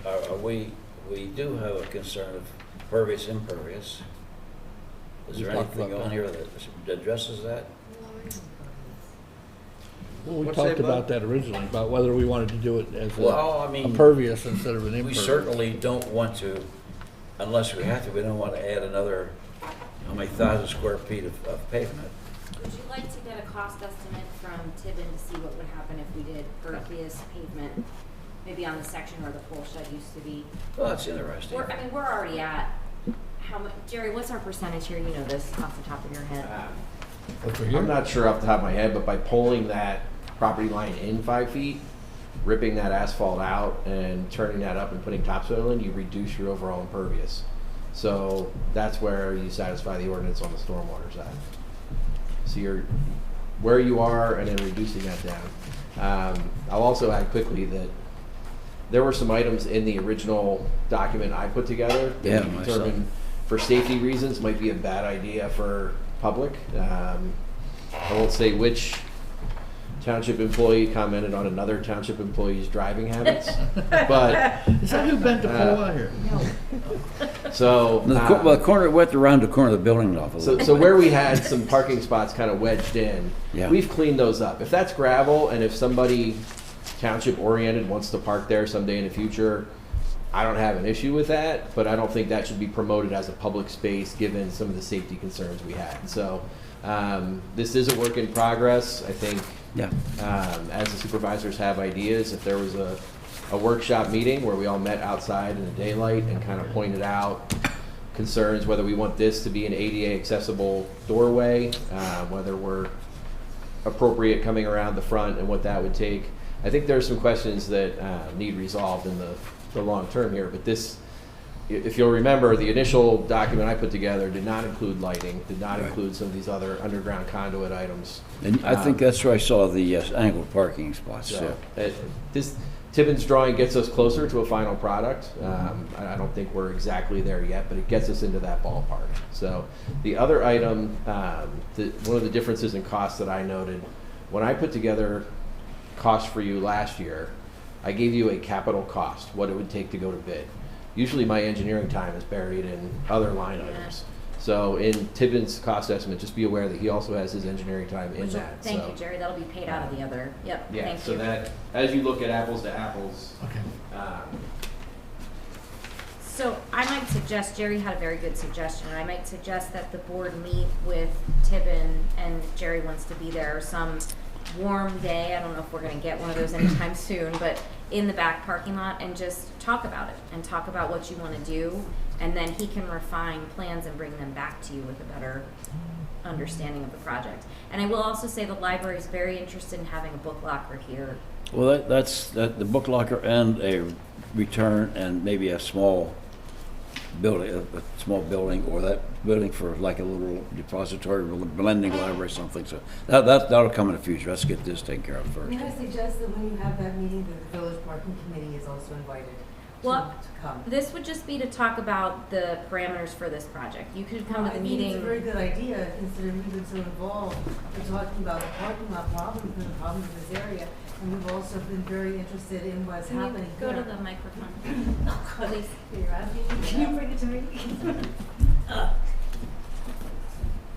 C: do have a concern of pervious, impervious. Is
A: We
C: there
A: talked
C: anything
A: about
C: on
A: that.
C: here that addresses that?
A: Well, we
D: What's
A: talked
D: that
A: about that originally, about whether we wanted to do it as
C: Well, I
A: a
C: mean,
A: pervious instead of an
C: we
A: impervious.
C: certainly don't want to, unless we have to, we don't want to add another, how many thousand square feet of pavement.
B: Would you like to get a cost estimate from Tibbin to see what would happen if we did pervious pavement, maybe on the section where the pole shed used to be?
C: Well, that's interesting.
B: We're already at, how much, Jerry, what's our percentage here? You know this off the top of your head.
A: Over here?
N: I'm not sure off the top of my head, but by pulling that property line in 5 feet, ripping that asphalt out and turning that up and putting topsoil in, you reduce your overall impervious. So that's where you satisfy the ordinance on the stormwater side. So you're where you are and then reducing that down. I'll also add quickly that there were some items in the original document I put together
C: Yeah,
N: that we
C: myself.
N: determined for safety reasons, might be a bad idea for public. I won't say which township employee commented on another township employee's driving habits, but
A: Is that who bent the pole out here?
N: so
C: The corner, went around the corner of the building off a little.
N: so where we had some parking spots kind of wedged in,
C: Yeah.
N: we've cleaned those up. If that's gravel, and if somebody township oriented wants to park there someday in the future, I don't have an issue with that, but I don't think that should be promoted as a public space given some of the safety concerns we had. So this is a work in progress. I think
C: Yeah.
N: as the supervisors have ideas, if there was a workshop meeting where we all met outside in the daylight and kind of pointed out concerns, whether we want this to be an ADA accessible doorway, whether we're appropriate coming around the front and what that would take. I think there's some questions that need resolved in the long term here, but this, if you'll remember, the initial document I put together did not include lighting, did not include some of these other underground conduit items.
C: And I think that's where I saw the angled parking spots.
N: So this Tibbins drawing gets us closer to a final product. I don't think we're exactly there yet, but it gets us into that ballpark. So the other item, one of the differences in cost that I noted, when I put together cost for you last year, I gave you a capital cost, what it would take to go to bid. Usually my engineering time is buried in other line items. So in Tibbins' cost estimate, just be aware that he also has his engineering time in that.
B: Thank
N: So,
B: you, Jerry, that'll be paid out of the other, yep,
N: yeah,
B: thank
N: so
B: you.
N: that, as you look at apples to apples,
B: So I might suggest, Jerry had a very good suggestion, I might suggest that the board meet with Tibbin, and Jerry wants to be there some warm day, I don't know if we're gonna get one of those anytime soon, but in the back parking lot, and just talk about it, and talk about what you wanna do, and then he can refine plans and bring them back to you with a better understanding of the project. And I will also say the library is very interested in having a book locker here.
C: Well, that's the book locker and a return and maybe a small building, or that building for like a little depository, blending library or something. So that'll come in the future. Let's get this taken care of first.
G: May I suggest that when you have that meeting, that the village parking committee is also invited
B: Well,
G: to come?
B: this would just be to talk about the parameters for this project. You could come to the
G: I think
B: meeting.
G: it's a very good idea, considering we've been so involved. We're talking about the parking lot problems and the problems in this area, and we've also been very interested in what's
B: Can you
G: happening
B: go
G: here.
B: to the microphone?
G: Oh, God.
B: Please.
G: You're asking me? Can you bring it to me?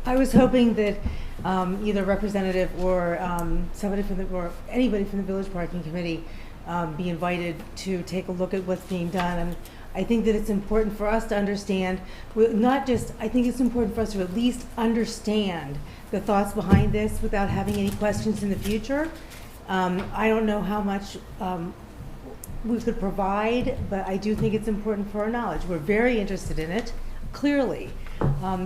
G: I was hoping that either representative or somebody from or anybody from the village parking committee be invited to take a look at what's being done. And I think that it's important for us to understand, I think it's important for us to at least understand the thoughts behind this without having any questions in the future. I don't know how much we could provide, but I do think it's important for our knowledge. We're very interested in it, clearly.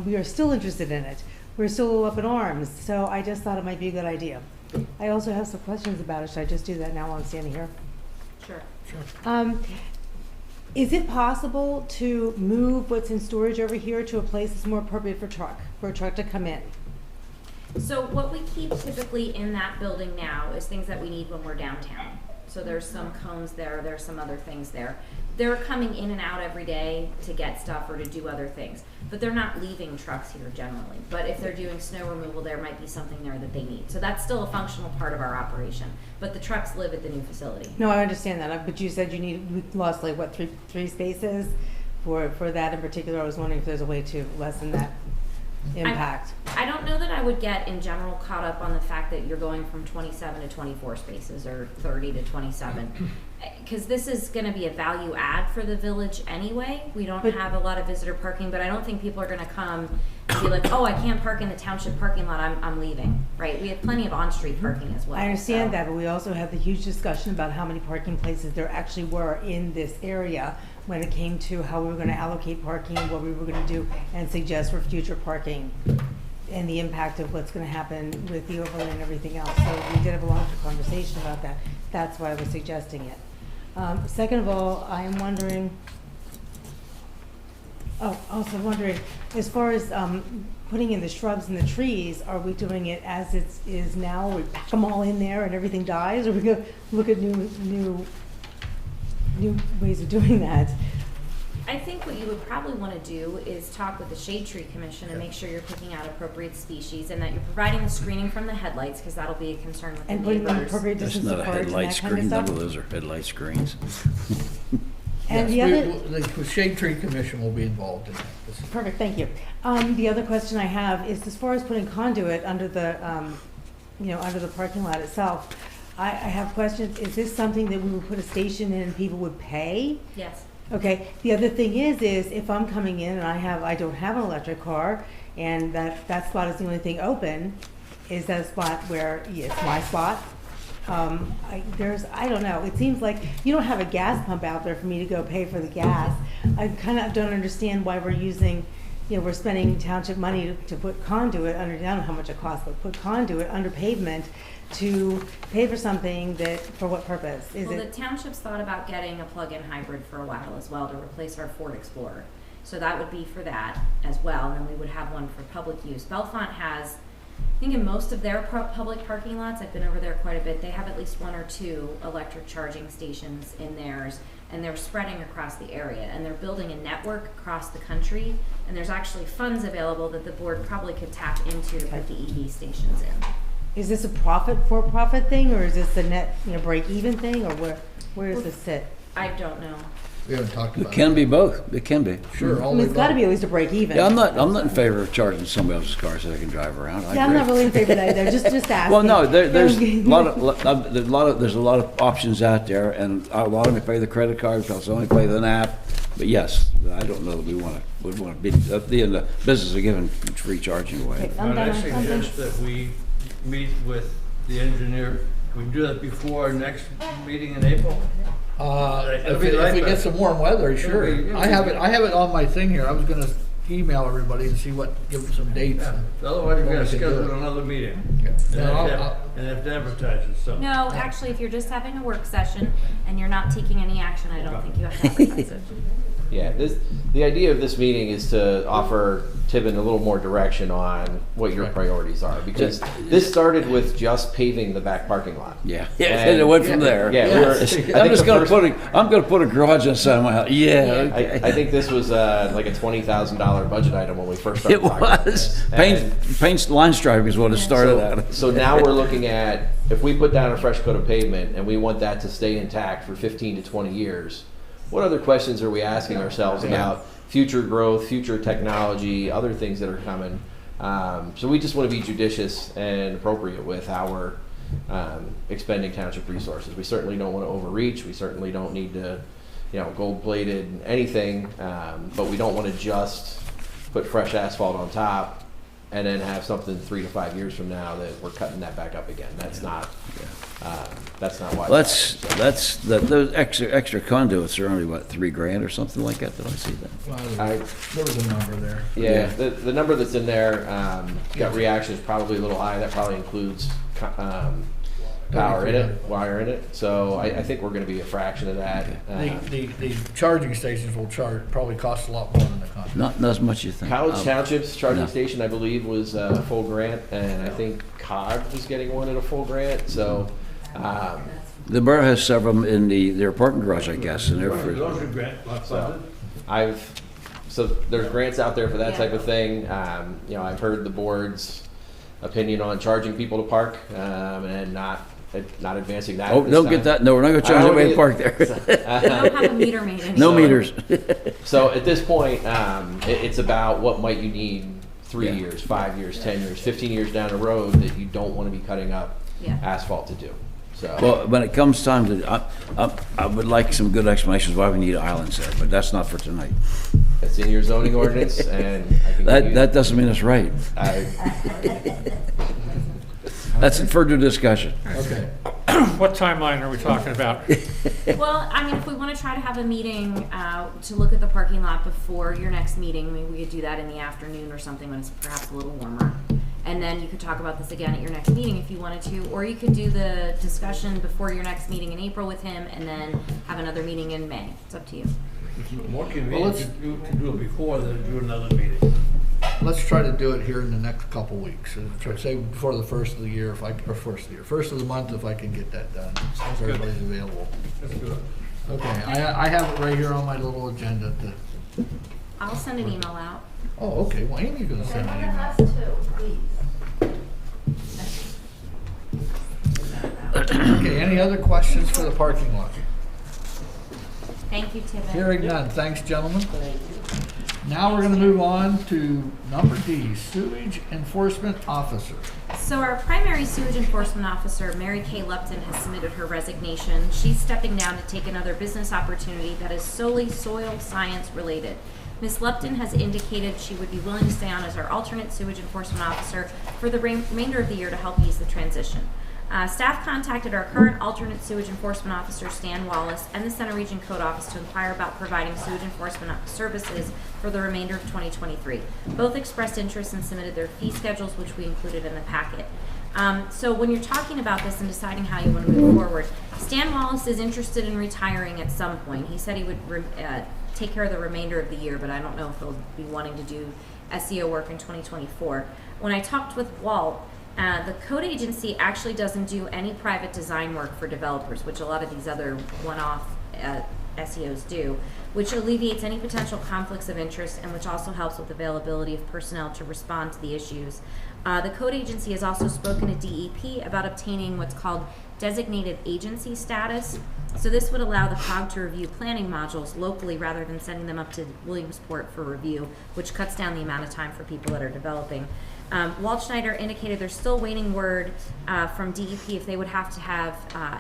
G: We are still interested in it. We're still a little up in arms, so I just thought it might be a good idea. I also have some questions about it. Should I just do that now while I'm standing here?
B: Sure.
G: Is it possible to move what's in storage over here to a place that's more appropriate for a truck to come in?
B: So what we keep typically in that building now is things that we need when we're downtown. So there's some cones there, there's some other things there. They're coming in and out every day to get stuff or to do other things, but they're not leaving trucks here generally. But if they're doing snow removal, there might be something there that they need. So that's still a functional part of our operation, but the trucks live at the new facility.
G: No, I understand that, but you said we lost like, what, three spaces for that in particular? I was wondering if there's a way to lessen that impact.
B: I don't know that I would get in general caught up on the fact that you're going from 27 to 24 spaces or 30 to 27. Because this is going to be a value add for the village anyway. We don't have a lot of visitor parking, but I don't think people are going to come and be like, oh, I can't park in the township parking lot, I'm leaving, right? We have plenty of on-street parking as well.
G: I understand that, but we also had the huge discussion about how many parking places there actually were in this area when it came to how we were going to allocate parking and what we were going to do and suggest for future parking and the impact of what's going to happen with the overlay and everything else. So we did have a long conversation about that. That's why I was suggesting it. Second of all, I am wondering, as far as putting in the shrubs and the trees, are we doing it as it is now? We pack them all in there and everything dies? Or are we going to look at new ways of doing that?
B: I think what you would probably want to do is talk with the Shade Tree Commission and make sure you're picking out appropriate species and that you're providing the screening from the headlights, because that'll be a concern with the
G: And putting them
B: neighbors.
G: appropriate
C: That's
G: distance
C: not a
G: apart and
C: headlight
G: that kind of
C: screen, none
G: stuff.
C: of those are headlight screens.
G: And
A: Yes,
G: the other,
A: the Shade Tree Commission will be involved in that.
G: perfect, thank you. The other question I have is as far as putting conduit under the, under the parking lot itself, I have questions. Is this something that we would put a station in and people would pay?
B: Yes.
G: Okay, the other thing is if I'm coming in and I don't have an electric car and that spot is the only thing open, is that a spot where it's my spot? I don't know, it seems like you don't have a gas pump out there for me to go pay for the gas. I kind of don't understand why we're using, we're spending township money to put conduit under, I don't know how much it costs, but put conduit under pavement to pay for something that, for what purpose? Is
B: Well,
G: it?
B: the township's thought about getting a plug-in hybrid for a while as well to replace our Ford Explorer. So that would be for that as well, and then we would have one for public use. Bellefonte has, I think in most of their public parking lots, I've been over there quite a bit, they have at least 1 or 2 electric charging stations in theirs, and they're spreading across the area, and they're building a network across the country, and there's actually funds available that the board probably could tap into to put the EV stations in.
G: Is this a for-profit thing, or is this a net, break-even thing, or where does this sit?
B: I don't know.
A: We haven't talked
C: It
A: about
C: can be both, it can be.
A: Sure.
G: I mean, it's gotta be at least a break-even.
C: Yeah, I'm not in favor of charging somebody else's car so they can drive around. I
G: Yeah, I'm
C: agree.
G: not really in favor of that either, just asking.
C: Well, no, there's a lot of options out there, and a lot of them pay the credit card, some only pay the NAP. But yes, I don't know that would want to be in the business of giving free charging away.
G: Okay, I'm
D: And I
G: done. I'm done.
D: suggest that we meet with the engineer. We do that before our next meeting in April. It'll
A: If
D: be like
A: we
D: that.
A: get some warm weather, sure.
D: it'll
A: I
D: be
A: have
D: good.
A: it on my thing here. I was gonna email everybody and see give them some dates.
D: Otherwise, we're
A: When
D: gonna
A: we can do
D: schedule
A: it.
D: another meeting.
A: Yeah.
D: And
A: No,
D: have to advertise it, so.
B: No, actually, if you're just having a work session and you're not taking any action, I don't think you have to advertise it.
N: Yeah, the idea of this meeting is to offer Tibbin a little more direction on what your priorities are, because this started with just paving the back parking lot.
C: Yeah, and it went from there.
N: Yeah,
C: I'm gonna put a garage inside of my house. Yeah, okay.
N: I think this was like a $20,000 budget item when we first started
C: It
N: talking about
C: was.
N: this.
C: Paint line striping is what it started out.
N: So now we're looking at, if we put down a fresh coat of pavement and we want that to stay intact for 15 to 20 years, what other questions are we asking ourselves about future growth, future technology, other things that are coming? So we just want to be judicious and appropriate with how we're expending township resources. We certainly don't want to overreach. We certainly don't need to, gold-plated anything, but we don't want to just put fresh asphalt on top and then have something 3 to 5 years from now that we're cutting that back up again. That's not why.
C: Those extra conduits are only what, $3,000 or something like that. Did I see that?
A: Well, there was a number there.
N: Yeah, the number that's in there, gut reaction is probably a little high. That probably includes power in it, wire in it. So I think we're going to be a fraction of that.
A: The charging stations will probably cost a lot more than the conduit.
C: Not as much as you think.
N: College Township's charging
C: no.
N: station, I believe, was a full grant, and I think COG was getting one at a full grant. So
C: The borough has several in their parking garage, I guess, and they're
D: Those are grant funded.
N: so there's grants out there for that type of thing. I've heard the board's opinion on charging people to park and not advancing that.
C: Oh,
N: at this
C: don't
N: time.
C: get that. No, we're not going to charge anybody to park there.
B: We don't have a meter maid anymore.
C: No meters.
N: So at this point, it's about what might you need 3
C: Yeah.
N: years, 5 years, 10 years, 15 years down the road that you don't want to be cutting up asphalt to do. So
C: Well, when it comes time to, I would like some good explanations why we need islands there, but that's not for tonight.
N: it's in your zoning ordinance, and I can give you,
C: That doesn't mean it's right. That's further discussion.
A: Okay.
F: What timeline are we talking about?
B: Well, I mean, if we want to try to have a meeting to look at the parking lot before your next meeting, maybe we could do that in the afternoon or something when it's perhaps a little warmer. And then you could talk about this again at your next meeting if you wanted to, or you could do the discussion before your next meeting in April with him and then have another meeting in May. It's up to you.
D: It's more convenient to do it before than do another meeting.
A: Let's try to do it here in the next couple weeks. Try to say before the first of the year, first of the month, if I can get that done. If everybody's available.
D: Let's do it.
A: Okay, I have it right here on my little agenda to
B: I'll send an email out.
A: Oh, okay, well, Amy's gonna send an email.
I: Us too, please.
A: Okay, any other questions for the parking lot?
B: Thank you, Tibbet.
A: Hearing none, thanks, gentlemen. Now we're gonna move on to number D, sewage enforcement officer.
B: So our primary sewage enforcement officer, Mary Kay Lupton, has submitted her resignation. She's stepping down to take another business opportunity that is solely soil science related. Ms. Lupton has indicated she would be willing to stay on as our alternate sewage enforcement officer for the remainder of the year to help ease the transition. Staff contacted our current alternate sewage enforcement officer, Stan Wallace, and the Center Region Code Office to inquire about providing sewage enforcement services for the remainder of 2023. Both expressed interest and submitted their fee schedules, which we included in the packet. So when you're talking about this and deciding how you want to move forward, Stan Wallace is interested in retiring at some point. He said he would take care of the remainder of the year, but I don't know if he'll be wanting to do SEO work in 2024. When I talked with Walt, the code agency actually doesn't do any private design work for developers, which a lot of these other one-off SEOs do, which alleviates any potential conflicts of interest and which also helps with availability of personnel to respond to the issues. The code agency has also spoken to DEP about obtaining what's called designated agency status. So this would allow the COG to review planning modules locally rather than sending them up to Williamsport for review, which cuts down the amount of time for people that are developing. Walt Schneider indicated they're still waiting word from DEP if they would have to have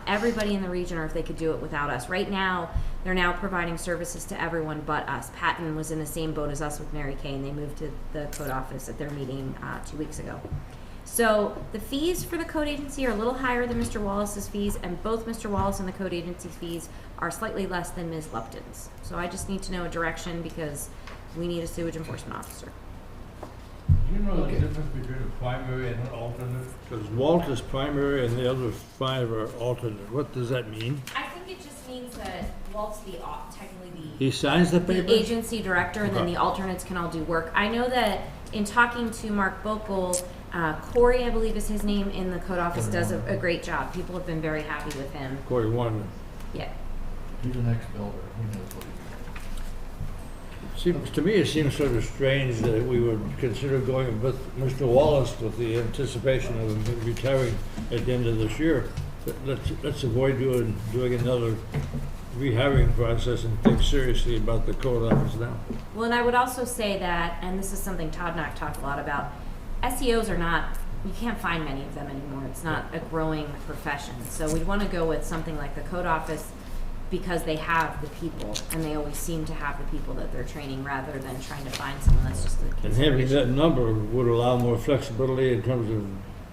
B: everybody in the region or if they could do it without us. Right now, they're now providing services to everyone but us. Patton was in the same boat as us with Mary Kay, and they moved to the code office at their meeting 2 weeks ago. So the fees for the code agency are a little higher than Mr. Wallace's fees, and both Mr. Wallace and the code agency's fees are slightly less than Ms. Lupton's. So I just need to know a direction because we need a sewage enforcement officer.
D: Do you know the difference between a primary and an alternate? Because Walt is primary and the other 5 are alternate. What does that mean?
B: I think it just means that Walt's technically
D: He signs the paper?
B: the agency director, and then the alternates can all do work. I know that in talking to Mark Bokel, Corey, I believe is his name, in the code office, does a great job. People have been very happy with him.
D: Corey Warner.
B: Yeah.
A: He's an ex-builder, he knows what he's doing.
D: Seems, to me, it seems sort of strange that we would consider going with Mr. Wallace with the anticipation of him retiring at the end of this year. But let's avoid doing another rehiring process and think seriously about the code office now.
B: Well, and I would also say that, and this is something Todd and I talked a lot about, SEOs are not, you can't find many of them anymore. It's not a growing profession. So we'd want to go with something like the code office because they have the people, and they always seem to have the people that they're training rather than trying to find someone that's just a
D: And having
B: consideration.
D: that number would allow more flexibility in terms of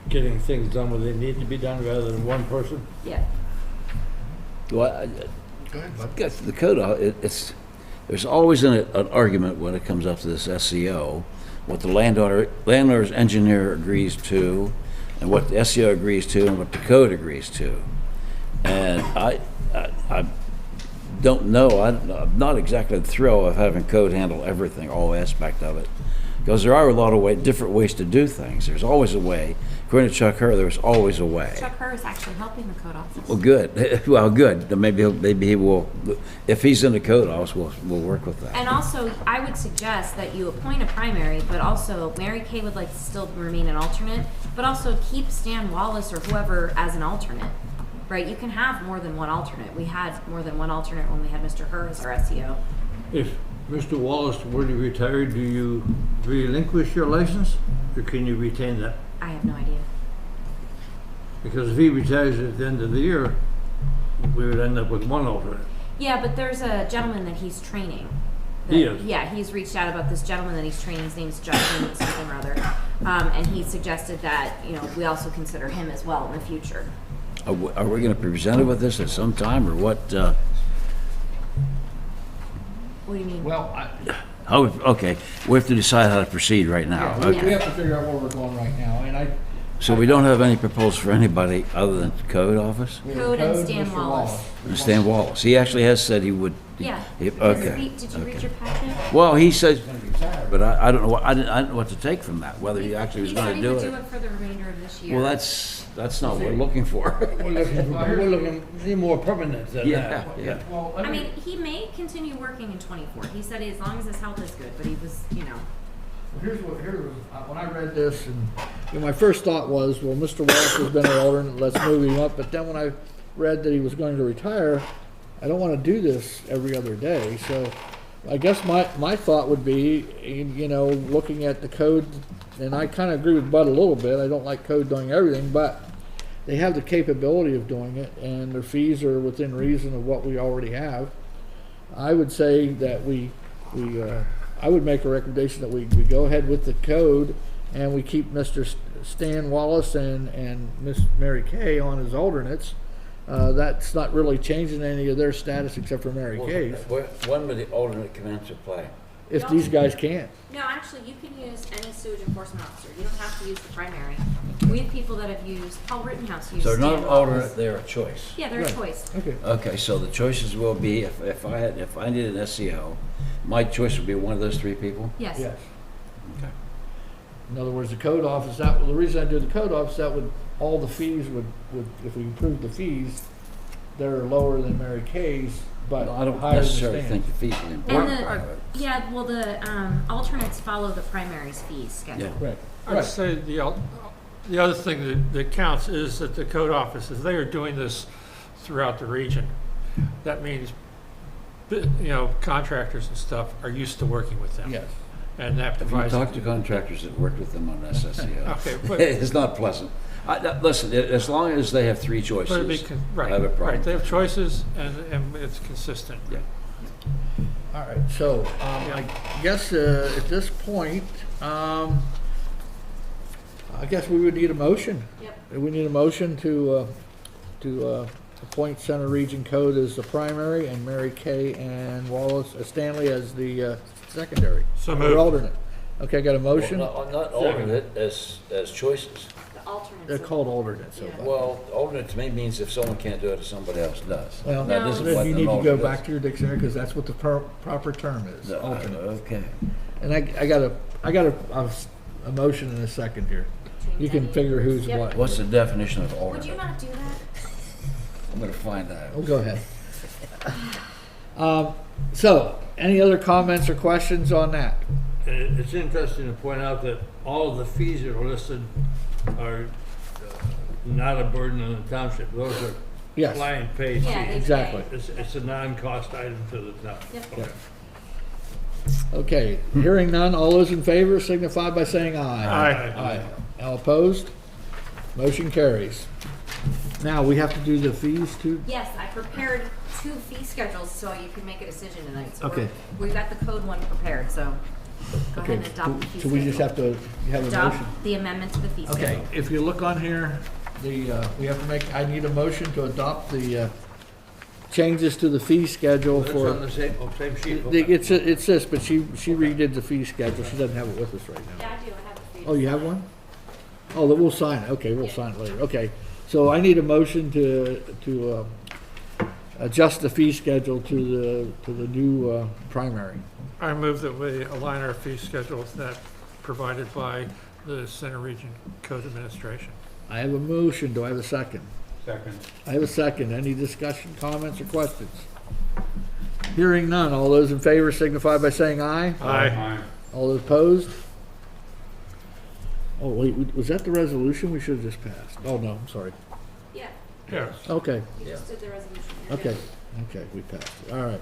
D: getting things done where they need to be done rather than one person.
B: Yeah.
C: Well,
A: Go ahead, bud.
C: Yes, the code, there's always an argument when it comes up to this SEO, what the landowner's engineer agrees to, and what the SEO agrees to, and what the code agrees to. And I don't know, I'm not exactly thrilled of having code handle everything, all aspect of it. Because there are a lot of different ways to do things. There's always a way. According to Chuck Herr, there's always a way.
B: Chuck Herr is actually helping the code office.
C: Well, good. Well, good. Then maybe he will. If he's in the code office, we'll work with that.
B: And also, I would suggest that you appoint a primary, but also Mary Kay would like to still remain an alternate, but also keep Stan Wallace or whoever as an alternate, right? You can have more than one alternate. We had more than one alternate when we had Mr. Herr as our SEO.
D: If Mr. Wallace were to retire, do you relinquish your license, or can you retain that?
B: I have no idea.
D: Because if he retires at the end of the year, we would end up with one alternate.
B: Yeah, but there's a gentleman that he's training.
D: He is?
B: Yeah, he's reached out about this gentleman that he's training. His name's Justin something or other. And he suggested that, we also consider him as well in the future.
C: Are we going to be presented with this at some time, or what?
B: What do you mean?
A: Well,
C: Okay, we have to decide how to proceed right now.
A: yeah, we
C: Okay.
A: have to figure out where we're going right now, and
C: So we don't have any proposals for anybody other than the code office?
A: we have
B: Code and
A: Code,
B: Stan
A: Mr.
B: Wallace.
C: And Stan Wallace. He actually has said he would
B: Yeah.
C: Okay.
B: Did you read your packet?
C: Well, he says he's going to retire, but I don't know, I didn't know what to take from that, whether he actually was going to do
B: He said he would
C: it.
B: do it for the remainder of this year.
C: Well, that's not what we're looking for.
D: We're looking, need more permanent than
C: Yeah,
D: that.
C: yeah.
A: Well,
B: I mean, he may continue working in 24. He said as long as his health is good, but he was, you know.
A: here's when I read this, and my first thought was, well, Mr. Walsh has been our alternate, let's move him up. But then when I read that he was going to retire, I don't want to do this every other day. So I guess my thought would be, looking at the code, and I kind of agree with Bud a little bit. I don't like code doing everything, but they have the capability of doing it, and their fees are within reason of what we already have. I would say that I would make a recommendation that we go ahead with the code, and we keep Mr. Stan Wallace and Miss Mary Kay on as alternates. That's not really changing any of their status except for Mary Kay's,
C: When would the alternate come into play?
A: if these guys can't.
B: No, actually, you can use any sewage enforcement officer. You don't have to use the primary. We have people that have used, Paul Rittenhouse used.
C: So they're not
B: Stan
C: an
B: Wallace.
C: alternate, they're a choice.
B: Yeah, they're
A: Right.
B: a choice.
A: Okay.
C: Okay, so the choices will be, if I needed an SEO, my choice would be one of those three people?
B: Yes.
A: Yes. In other words, the code office, the reason I do the code office, all the fees would, if we improve the fees, they're lower than Mary Kay's, but
C: I don't
A: higher than
C: necessarily
A: Stan's.
C: think the fees will
B: And
C: improve.
B: the alternates follow the primary's fees schedule.
C: Yeah.
A: Right.
F: I'd say the other thing that counts is that the code offices, they are doing this throughout the region. That means, contractors and stuff are used to working with them.
A: Yes.
F: And that
C: If you
F: provides.
C: talk to contractors that worked with them on SSEO,
F: Okay, but-
C: it's not pleasant. Listen, as long as they have three choices,
F: But it'd be
C: I have a problem.
F: right, they have choices and it's consistent.
C: Yeah.
A: All right, so, I guess, at this point, I guess we would need a motion.
B: Yep.
A: We need a motion to appoint Center Region Code as the primary and Mary Kay and Wallace, Stanley as the, secondary.
F: So
A: Or
F: moved.
A: alternate. Okay, got a motion?
C: Well, not alternate, as choices.
B: The alternates.
A: They're called alternates, so.
C: Well, alternate to me means if someone can't do it, somebody else does.
A: Well,
C: That isn't
A: then
C: what
A: you
C: an
A: need to go
C: alternate
A: back
C: is.
A: to your dictionary, because that's what the proper term is,
C: No,
A: alternate.
C: Okay.
A: And I got a motion in a second here. You can figure who's
B: Yep.
A: what.
C: What's the definition of
B: Would you
C: alternate?
B: not do that?
C: I'm gonna find out.
A: Oh, go ahead. So, any other comments or questions on that?
D: And it's interesting to point out that all of the fees that are listed are not a burden on the township. Those are
A: Yes.
D: client paid
B: Yeah, they
D: fees.
A: Exactly.
D: It's a non-cost item to the town.
B: Yep.
D: Okay.
A: Okay, hearing none, all those in favor signify by saying aye.
F: Aye.
A: All opposed? Motion carries. Now, we have to do the fees too?
B: Yes, I prepared 2 fee schedules so you can make a decision tonight. So
A: Okay.
B: we've got the code one prepared, so go
A: Okay,
B: ahead and adopt the fee
A: so we just have
B: schedule.
A: to have a motion?
B: Adopt the amendment to the fee schedule.
A: Okay, if you look on here, we have to I need a motion to adopt the, changes to the fee schedule
D: It's
A: for.
D: on the same sheet.
A: It's this, but she redid the fee schedule. She doesn't have it with us right now.
B: Yeah, I do. I have the fee.
A: Oh, you have one? Oh, then we'll sign it. Okay, we'll sign it later. Okay, so I need a motion to adjust the fee schedule to the new primary.
F: I move that we align our fee schedule with that provided by the Center Region Code Administration.
A: I have a motion. Do I have a second?
D: Second.
A: I have a second. Any discussion, comments, or questions? Hearing none. All those in favor signify by saying aye.
F: Aye.
A: All those opposed? Oh, wait, was that the resolution we should have just passed? Oh, no, I'm sorry.
B: Yeah,
F: Yes.
A: Okay,
B: you just did the resolution.
A: okay, we passed it. All right.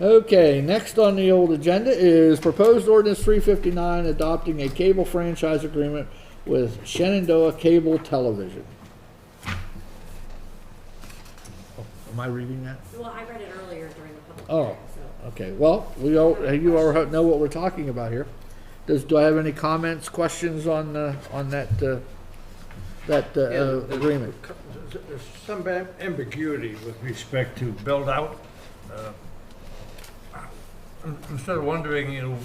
A: Okay, next on the old agenda is proposed ordinance 359 adopting a cable franchise agreement with Shenandoah Cable Television. Am I reading that?
B: Well, I read it earlier during the public
A: Oh,
B: hearing, so.
A: okay. Well, you all know what we're talking about here. Do I have any comments, questions on that agreement?
D: There's some ambiguity with respect to build out. I'm sort of wondering,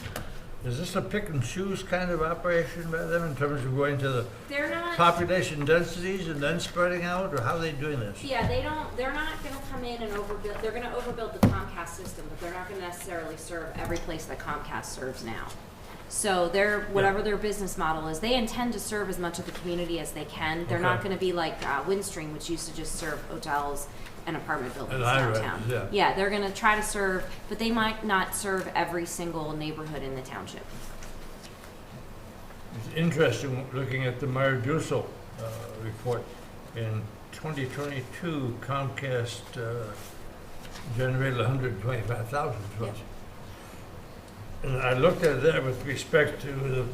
D: Is this a pick and choose kind of operation by them in terms of going to the
B: They're not.
D: population densities and then spreading out, or how are they doing this?
B: Yeah, they're not gonna come in and overbuild, they're gonna overbuild the Comcast system, but they're not gonna necessarily serve every place that Comcast serves now. So whatever their business model is, they intend to serve as much of the community as they can. They're not
D: Okay.
B: gonna be like Windstream, which used to just serve hotels and apartment buildings
D: And high-rises,
B: downtown.
D: yeah.
B: Yeah, they're gonna try to serve, but they might not serve every single neighborhood in the township.
D: It's interesting looking at the Maruduso report. In 2022, Comcast generated 125,000 to us. And I looked at that with respect to the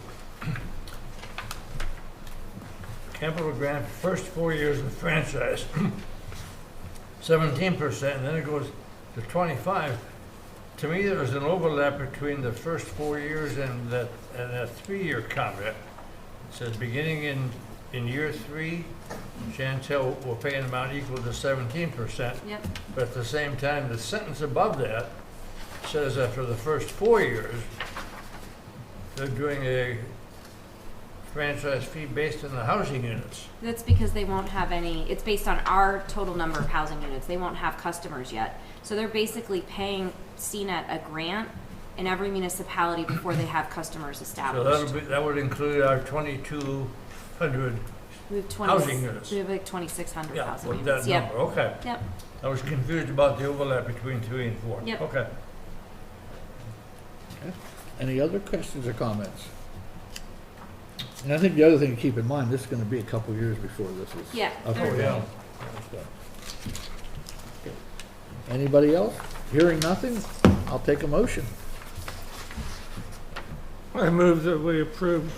D: capital grant, first 4 years of franchise, 17%, and then it goes to 25. To me, there was an overlap between the first 4 years and that 3-year contract. It says beginning in year 3, Chantel will pay an amount equal to 17%.
B: Yep.
D: But at the same time, the sentence above that says that for the first 4 years, they're doing a franchise fee based on the housing units.
B: That's because they won't have any, it's based on our total number of housing units. They won't have customers yet. So they're basically paying CNET a grant in every municipality before they have customers
D: So
B: established.
D: that would include our 2,200
B: We have
D: housing units.
B: We have like 2,600
D: Yeah,
B: housing
D: well,
B: units.
D: that
B: Yep.
D: number, okay.
B: Yep.
D: I was confused about the overlap between 3 and 4.
B: Yep.
D: Okay.
A: Any other questions or comments? And I think the other thing to keep in mind, this is gonna be a couple years before this is.
B: Yeah.
A: up
B: they're-
A: and running. Okay. Anybody else? Hearing nothing, I'll take a motion.
F: I move that we approve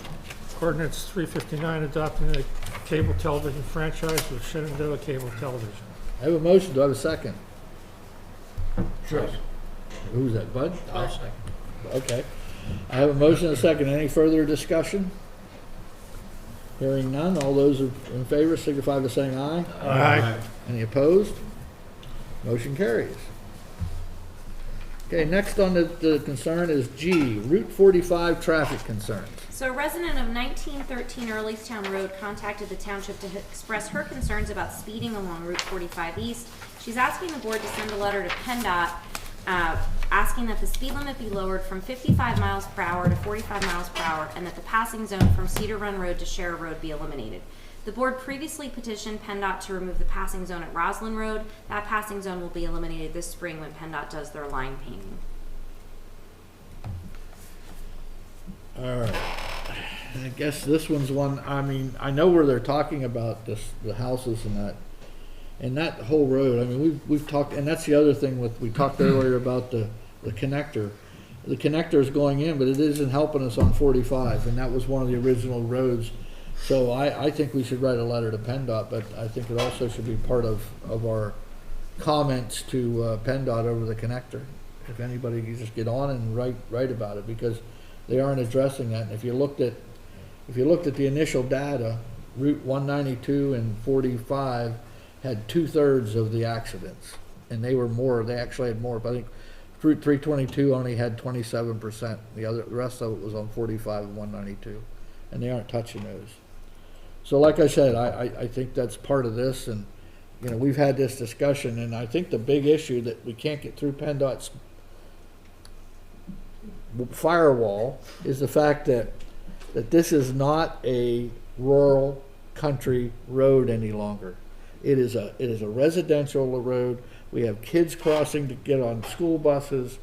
F: ordinance 359 adopting the cable television franchise with Shenandoah Cable Television.
A: I have a motion, do I have a second?
D: Sure.
A: Who's that, Bud?
D: I'll second.
A: Okay. I have a motion and a second. Any further discussion? Hearing none, all those in favor signify by saying aye.
F: Aye.
A: Any opposed? Motion carries. Okay, next on the concern is G, Route 45 traffic concerns.
B: So a resident of 1913 Earlestown Road contacted the township to express her concerns about speeding along Route 45 East. She's asking the board to send a letter to PennDOT asking that the speed limit be lowered from 55 miles per hour to 45 miles per hour and that the passing zone from Cedar Run Road to Share Road be eliminated. The board previously petitioned PennDOT to remove the passing zone at Roslyn Road. That passing zone will be eliminated this spring when PennDOT does their line painting.
A: All right. I guess this one's one, I mean, I know where they're talking about the houses and that whole road. I mean, we've talked, and that's the other thing we talked earlier about the connector. The connector is going in, but it isn't helping us on 45, and that was one of the original roads. So I think we should write a letter to PennDOT, but I think it also should be part of our comments to PennDOT over the connector. If anybody could just get on and write about it, because they aren't addressing that. And if you looked at the initial data, Route 192 and 45 had 2/3 of the accidents, and they actually had more, but I think Route 322 only had 27%. The rest of it was on 45 and 192, and they aren't touching those. So like I said, I think that's part of this, and you know, we've had this discussion, and I think the big issue that we can't get through PennDOT's firewall is the fact that this is not a rural country road any longer. It is a residential road. We have kids crossing to get on school buses.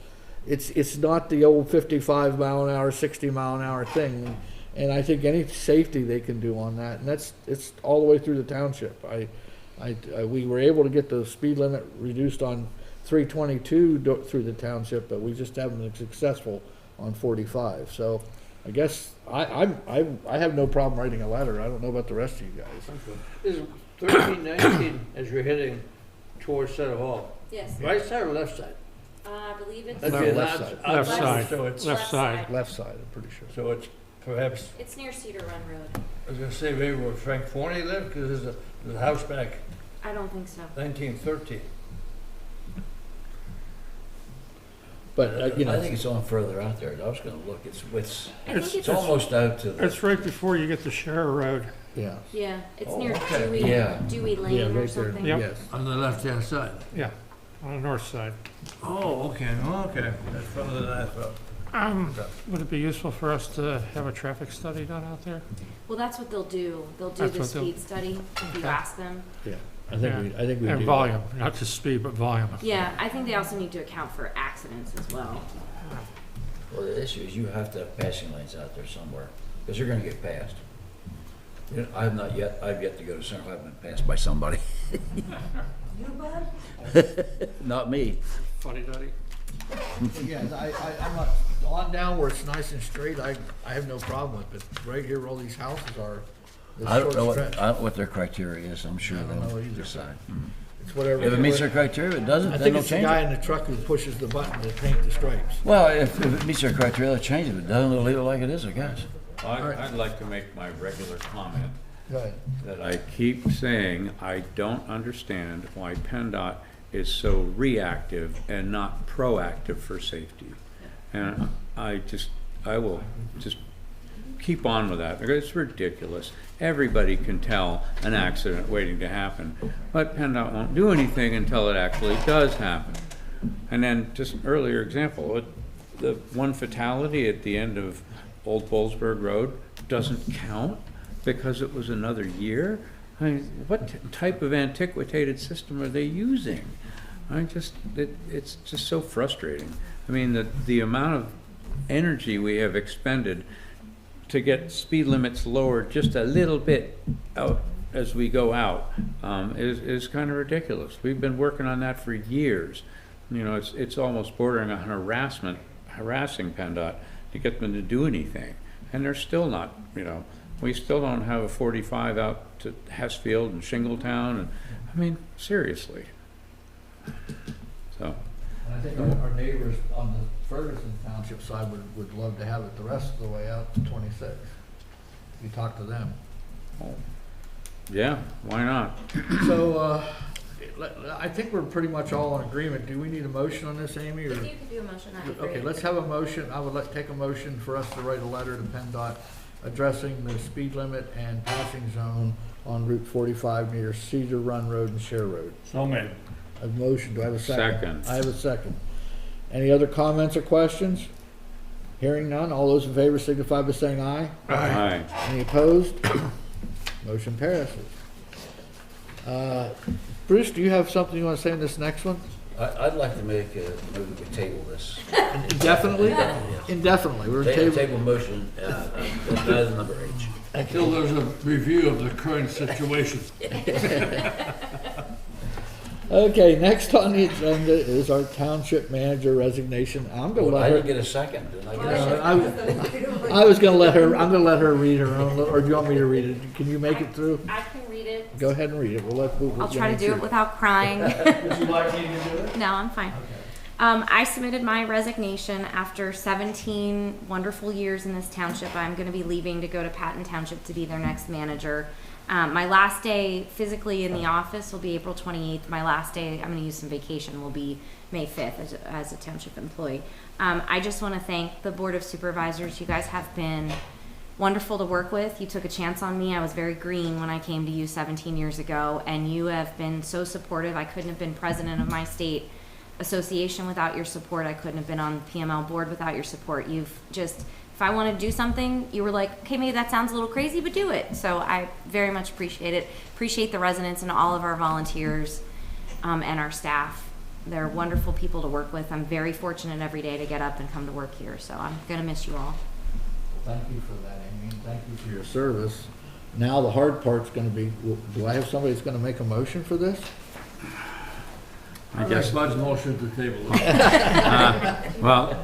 A: It's not the old 55 mile an hour, 60 mile an hour thing. And I think any safety they can do on that, and it's all the way through the township. We were able to get the speed limit reduced on 322 through the township, but we just haven't been successful on 45. So I guess I have no problem writing a letter. I don't know about the rest of you guys.
D: Is 1319 as you're heading towards Center Hall?
B: Yes.
D: Right side or left side?
B: I believe it's
D: That'd
A: No,
D: be an
A: left
D: odd-
A: side.
D: odd
F: Left
D: road,
F: side.
D: So it's,
F: Left side.
A: Left side, I'm pretty sure.
D: so it's perhaps,
B: It's near Cedar Run Road.
D: I was gonna say maybe where Frank Forney lived, because there's a house back
B: I don't think so.
D: 1913.
A: But, you know.
C: I think it's on further out there. I was gonna look, it's
B: I think
C: it's almost out to the.
F: It's right before you get to Share Road.
A: Yeah.
B: Yeah, it's
C: Oh,
B: near
C: okay.
B: Dewey,
C: Yeah.
B: Dewey
A: Yeah,
B: Lane
A: right
B: or
A: there.
B: something.
F: Yep.
A: Yes.
D: On the left-hand side.
F: Yeah, on the north side.
D: Oh, okay, okay. That's further than I thought.
F: Would it be useful for us to have a traffic study done out there?
B: Well, that's what they'll do. They'll do
F: That's
B: the
F: what they'll-
B: speed study if you
F: Okay.
B: ask them.
A: Yeah. I think we do.
F: And volume, not just speed, but volume.
B: Yeah, I think they also need to account for accidents as well.
C: Well, the issue is you have to have passing lanes out there somewhere, because you're gonna get passed. You know, I've yet to go to Central, I've been passed by somebody.
I: You, bud?
C: Not me.
F: Funny, Duddy.
A: Again, I'm not, on down where it's nice and straight, I have no problem with it. But right here where all these houses are, this
C: I don't know
A: short
C: what,
A: stretch,
C: I don't know what their criteria is, I'm sure
A: I don't know
C: they'll
A: either.
C: decide.
A: it's whatever.
C: If it meets their criteria, if it doesn't,
A: I
C: then
A: think
C: they'll
A: it's the
C: change
A: guy
C: it.
A: in the truck who pushes the button to paint the stripes.
C: Well, if it meets their criteria, they'll change it. If it doesn't, they'll leave it like it is, I guess.
O: I'd like to make my regular comment
A: Go ahead.
O: that I keep saying I don't understand why PennDOT is so reactive and not proactive for safety. And I will just keep on with that because it's ridiculous. Everybody can tell an accident waiting to happen, but PennDOT won't do anything until it actually does happen. And then just an earlier example, the one fatality at the end of Old Bollesburg Road doesn't count because it was another year? I mean, what type of antiquated system are they using? It's just so frustrating. I mean, the amount of energy we have expended to get speed limits lowered just a little bit out as we go out is kind of ridiculous. We've been working on that for years. You know, it's almost bordering on harassing PennDOT to get them to do anything. And they're still not, you know, we still don't have a 45 out to Hessfield and Shingletown. And I mean, seriously. So.
A: And I think our neighbors on the Ferguson Township side would love to have it the rest of the way out to 26. You talk to them.
O: Yeah, why not?
A: So, I think we're pretty much all in agreement. Do we need a motion on this, Amy? Or?
B: If you could do a motion, that'd be great.
A: Okay, let's have a motion. I would take a motion for us to write a letter to PennDOT addressing the speed limit and passing zone on Route 45 near Cedar Run Road and Share Road.
D: So made.
A: A motion. Do I have a second?
O: Second.
A: I have a second. Any other comments or questions? Hearing none. All those in favor signify by saying aye.
O: Aye.
A: Any opposed? Motion passes. Bruce, do you have something you want to say in this next one?
C: I'd like to make a move to table this.
A: Indefinitely? Indefinitely. We're
C: Table motion, item number H.
D: Until there's a review of the current situation.
A: Okay, next on the agenda is our township manager resignation. I'm gonna
C: Well, I
A: let
C: didn't
A: her.
C: get a second, did I get a second?
A: I was gonna let her. I'm gonna let her read her own. Or do you want me to read it? Can you make it through?
B: I can read it.
A: Go ahead and read it. We'll
B: I'll try to do it without crying.
A: Would you like me to do it?
B: No, I'm fine. I submitted my resignation after 17 wonderful years in this township. I'm going to be leaving to go to Patton Township to be their next manager. My last day physically in the office will be April 28th. My last day, I'm going to use some vacation, will be May 5th as a township employee. I just want to thank the Board of Supervisors. You guys have been wonderful to work with. You took a chance on me. I was very green when I came to you 17 years ago, and you have been so supportive. I couldn't have been president of my state association without your support. I couldn't have been on the PML board without your support. You've just, if I want to do something, you were like, okay, maybe that sounds a little crazy, but do it. So I very much appreciate it. Appreciate the residents and all of our volunteers and our staff. They're wonderful people to work with. I'm very fortunate every day to get up and come to work here. So I'm going to miss you all.
A: Thank you for that, Amy. Thank you for your service. Now the hard part's going to be, do I have somebody that's going to make a motion for this?
O: I guess.
D: Bud's motion to table.
O: Well,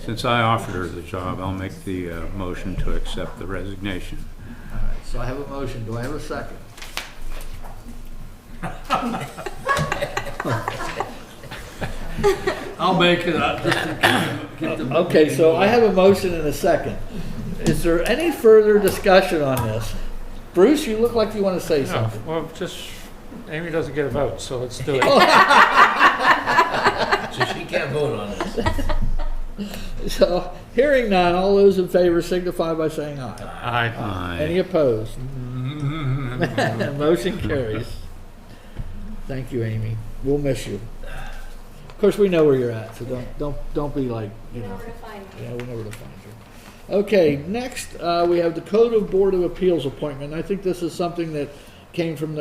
O: since I offered her the job, I'll make the motion to accept the resignation.
A: All right, so I have a motion. Do I have a second?
D: I'll make it up just to keep the.
A: Okay, so I have a motion and a second. Is there any further discussion on this? Bruce, you look like you want to say
F: No,
A: something.
F: well, just, Amy doesn't get a vote, so let's do it.
C: So she can't vote on this.
A: So, hearing none, all those in favor signify by saying aye.
F: Aye.
A: Any opposed? Motion carries. Thank you, Amy. We'll miss you. Of course, we know where you're at, so don't be like, you know. Yeah, we know where to find you. Okay, next, we have the Code of Board of Appeals appointment. I think this is something that came from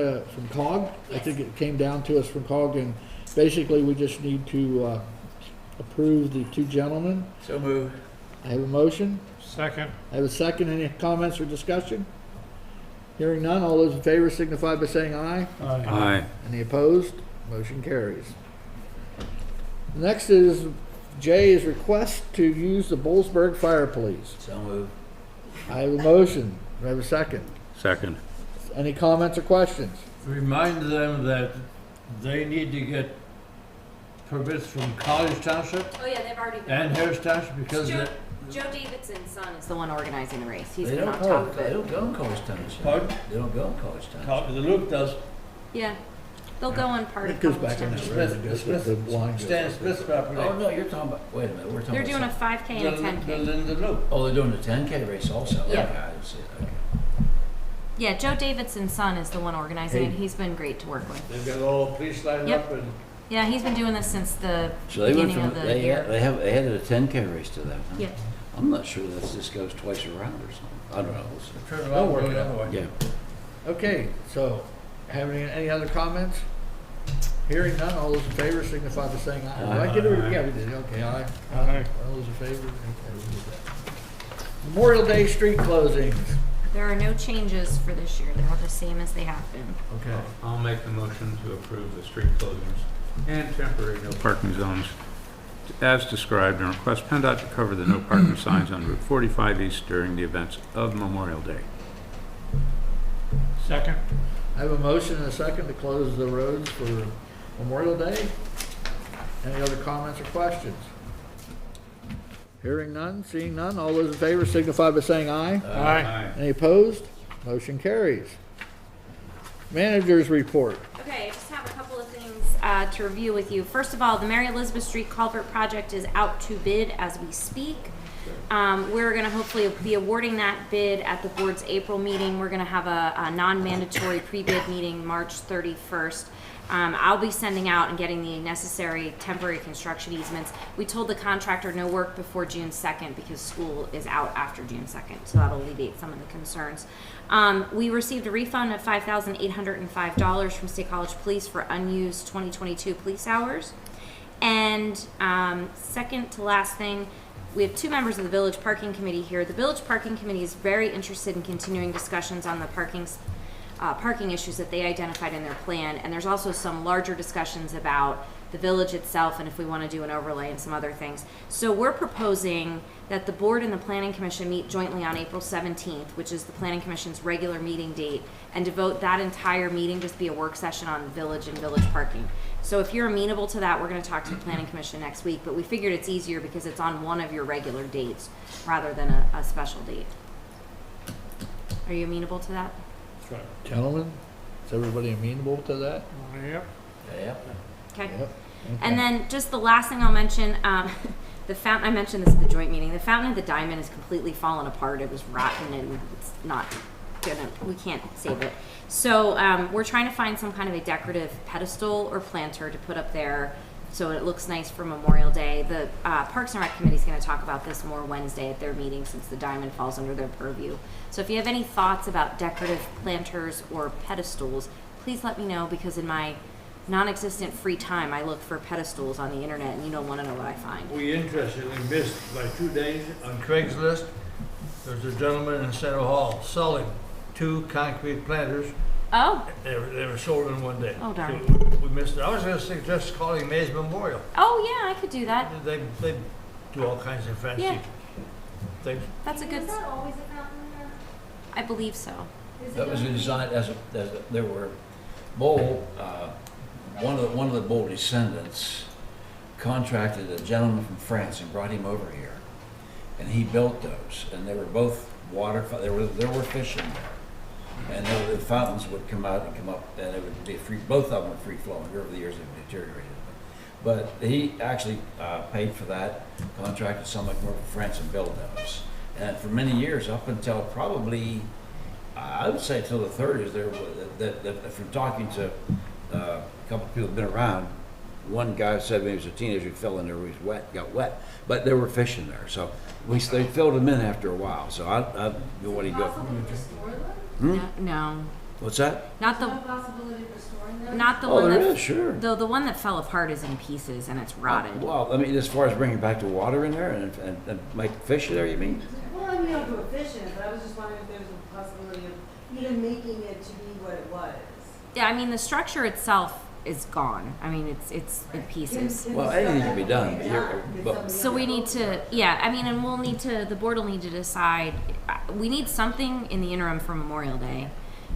A: COG. I think it came down to us from COG, and basically we just need to approve the two gentlemen.
C: So move.
A: I have a motion.
F: Second.
A: I have a second. Any comments or discussion? Hearing none, all those in favor signify by saying aye.
O: Aye.
A: Any opposed? Motion carries. Next is J is request to use the Bollesburg Fire Police.
C: So move.
A: I have a motion. Do I have a second?
O: Second.
A: Any comments or questions?
D: Remind them that they need to get permits from College Township
B: Oh, yeah, they've already been.
D: and Harris Township because
B: Joe,
D: they,
B: Joe Davidson's son is the one organizing the race. He's
C: They
B: been
C: don't,
B: on top of
C: they
B: it.
C: don't go in College Township.
D: Pardon?
C: They don't go in College Township.
D: the Luke does.
B: Yeah, they'll go on part
A: It
B: of
A: goes
B: College
A: back in that
B: Township.
A: road. It goes with the line goes
D: Stan
A: up.
D: Smith's property.
C: Oh, no, you're talking about, wait a minute, we're talking
B: They're
C: about.
B: doing a 5K and a 10K.
D: The Luke.
C: Oh, they're doing a 10K race also?
B: Yeah.
C: Okay, I didn't see it, okay.
B: Yeah, Joe Davidson's son is the one organizing it.
A: Hey.
B: He's been great to work with.
D: They've got all the police lined
B: Yep.
D: up and
B: Yeah, he's been doing this since the
C: So they went
B: beginning
C: from,
B: of the
C: they
B: year.
C: added a 10K race to that, huh?
B: Yeah.
C: I'm not sure that this goes twice around or something. I don't know. We'll see.
D: turn
A: They'll
D: around
A: work
D: and
A: it
D: go
A: out.
D: the other way.
C: Yeah.
A: Okay, so, have any other comments? Hearing none, all those in favor signify by saying aye. Did I get it? Yeah, we did. Okay, aye.
F: Aye.
A: All those in favor? Okay, we did that. Memorial Day street closings.
B: There are no changes for this year. They're all the same as they have been.
A: Okay.
O: I'll make the motion to approve the street closings and temporary no parking zones as described and request PennDOT to cover the no parking signs on Route 45 East during the events of Memorial Day.
F: Second.
A: I have a motion and a second to close the roads for Memorial Day. Any other comments or questions? Hearing none, seeing none, all those in favor signify by saying aye.
F: Aye.
A: Any opposed? Motion carries. Managers report.
B: Okay, I just have a couple of things to review with you. First of all, the Mary Elizabeth Street Culvert Project is out to bid as we speak. We're going to hopefully be awarding that bid at the board's April meeting. We're going to have a non-mandatory pre-bid meeting March 31st. I'll be sending out and getting the necessary temporary construction easements. We told the contractor no work before June 2nd because school is out after June 2nd, so that'll alleviate some of the concerns. We received a refund of $5,805 from State College Police for unused 2022 police hours. And second to last thing, we have two members of the Village Parking Committee here. The Village Parking Committee is very interested in continuing discussions on the parking issues that they identified in their plan, and there's also some larger discussions about the village itself and if we want to do an overlay and some other things. So we're proposing that the board and the Planning Commission meet jointly on April 17th, which is the Planning Commission's regular meeting date, and devote that entire meeting just be a work session on village and village parking. So if you're amenable to that, we're going to talk to the Planning Commission next week, but we figured it's easier because it's on one of your regular dates rather than a special date. Are you amenable to that?
A: Gentlemen, is everybody amenable to that?
F: Yep.
C: Yeah.
B: Okay.
A: Yep.
B: And then just the last thing I'll mention, the fountain, I mentioned this at the joint meeting, the fountain of the diamond is completely fallen apart. It was rotten and it's not gonna, we can't save it. So we're trying to find some kind of a decorative pedestal or planter to put up there so it looks nice for Memorial Day. The Parks and Rec Committee is going to talk about this more Wednesday at their meeting since the diamond falls under their purview. So if you have any thoughts about decorative planters or pedestals, please let me know, because in my non-existent free time I look for pedestals on the internet and you don't want to know what I find.
D: We interestingly missed by 2 days on Craigslist. There's a gentleman in Center Hall selling 2 concrete planters.
B: Oh.
D: They were sold in 1 day.
B: Oh, darn.
D: So we missed it. I was going to suggest calling Mays Memorial.
B: Oh yeah, I could do that.
D: They do all kinds of fancy
B: Yeah.
D: things.
B: That's a good.
I: Is that always a fountain there?
B: I believe so.
I: Is it
C: That was
I: done?
C: designed there were Bull, one of the Bull descendants contracted a gentleman from France and brought him over here, and he built those, and they were both water. There were fish in there, and the fountains would come out and come up, and it would be free. Both of them were free flowing. Over the years, they've deteriorated. But he actually paid for that, contracted someone like North France and build those. And for many years, up until probably, I would say till the 30s, that from talking to a couple of people who've been around, one guy said when he was a teenager, he fell in there, he was wet, got wet, but they were fishing there. So they filled him in after a while. So I what do you go?
B: No,
C: What's that?
B: not the,
I: Possibility of restoring them?
B: not the
C: Oh,
B: one
C: there
B: that,
C: is, sure.
B: the one that fell apart is in pieces and it's rotted.
C: Well, I mean, as far as bringing back the water in there and make fish there, you mean?
I: Well, I mean, I'll do a fish in it, but I was just wondering if there was a possibility of even making it to be what it was.
B: Yeah, I mean, the structure itself is gone. I mean, it's in pieces.
C: Well, anything can be done, but
B: So we need to, yeah, I mean, and we'll need to, the board will need to decide, we need something in the interim for Memorial Day,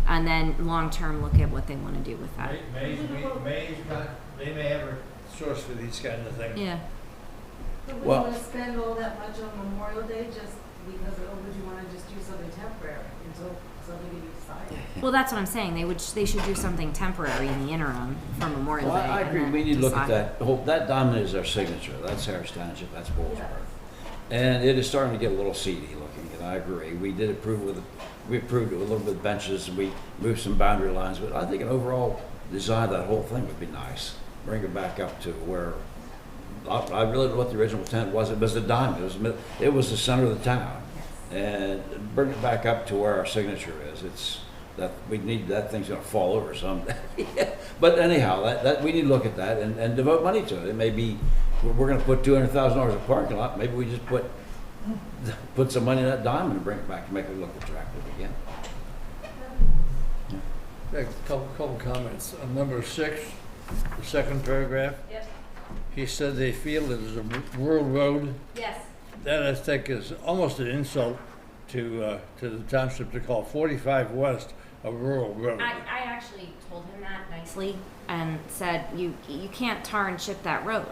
B: and then long-term look at what they want to do with that.
D: They may have a source for these kind of things.
B: Yeah.
I: But would you
C: Well-
I: want to spend all that much on Memorial Day just because, or would you want to just do something temporary until something can be decided?
B: Well, that's what I'm saying. They should do something temporary in the interim for Memorial
C: Well,
B: Day.
C: I
B: and
C: agree,
B: then
C: we need to look at
B: decide.
C: that diamond is our signature, that's Harris Township, that's Bullsburg. And it is starting to get a little seedy looking, and I agree, we approved it with a little bit of benches, and we moved some boundary lines, but I think an overall design of that whole thing would be nice. Bring it back up to where, I really don't know what the original intent was, it was the diamond, it was the center of the town. And bring it back up to where our signature is, that thing's gonna fall over someday. But anyhow, that we need to look at that and devote money to it. It may be, we're gonna put $200,000 in a parking lot, maybe we just put some money in that diamond and bring it back to make it look attractive again.
D: A couple comments. On number 6, the second paragraph,
B: Yep.
D: he said they feel it is a rural road.
B: Yes.
D: That, I think, is almost an insult to the township to call 45 West a rural road.
B: I actually told him that nicely and said, you can't tar and chip that road.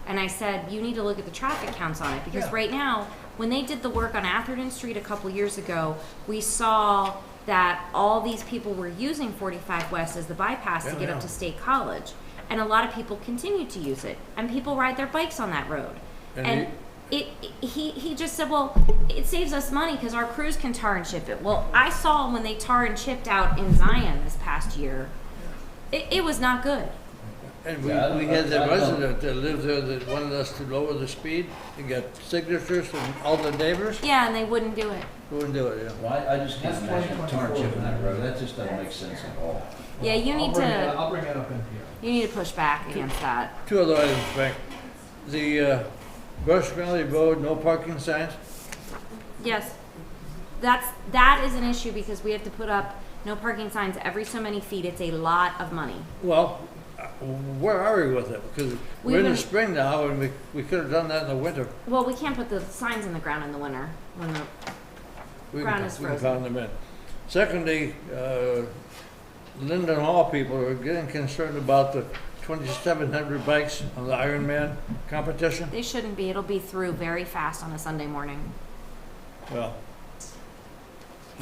B: And I said, you need to look at the traffic counts on it, because
D: Yeah.
B: right now, when they did the work on Atherton Street a couple years ago, we saw that all these people were using 45 West as the bypass to
D: Yeah,
B: get
D: yeah.
B: up to State College. And a lot of people continue to use it, and people ride their bikes on that road.
D: And
B: He just said, well, it saves us money because our crews can tar and chip it. Well, I saw when they tar and chipped out in Zion this past year, it was not good.
D: And
C: Yeah,
D: we had the
C: I don't-
D: resident that lived there that wanted us to lower the speed and get signatures from all the neighbors.
B: Yeah, and they wouldn't do it.
D: Wouldn't do it, yeah.
C: Well, I just can't imagine tar and chipping that road, that just doesn't make sense at all.
B: Yeah, you need to,
A: I'll bring it up in here.
B: you need to push back against that.
D: 2 other items, Frank. The Brush Valley Road, no parking signs.
B: Yes, that is an issue because we have to put up no parking signs every so many feet. It's a lot of money.
D: Well, where are we with it? Because
B: We've
D: we're in the
B: been-
D: spring now, and we could have done that in the winter.
B: Well, we can't put the signs in the ground in the winter when the
D: We
B: Ground
D: can,
B: is
D: we can
B: frozen.
D: pound them in. Secondly, Linden Hall people are getting concerned about the 2,700 bikes on the Ironman competition.
B: they shouldn't be. It'll be through very fast on a Sunday morning.
D: Well,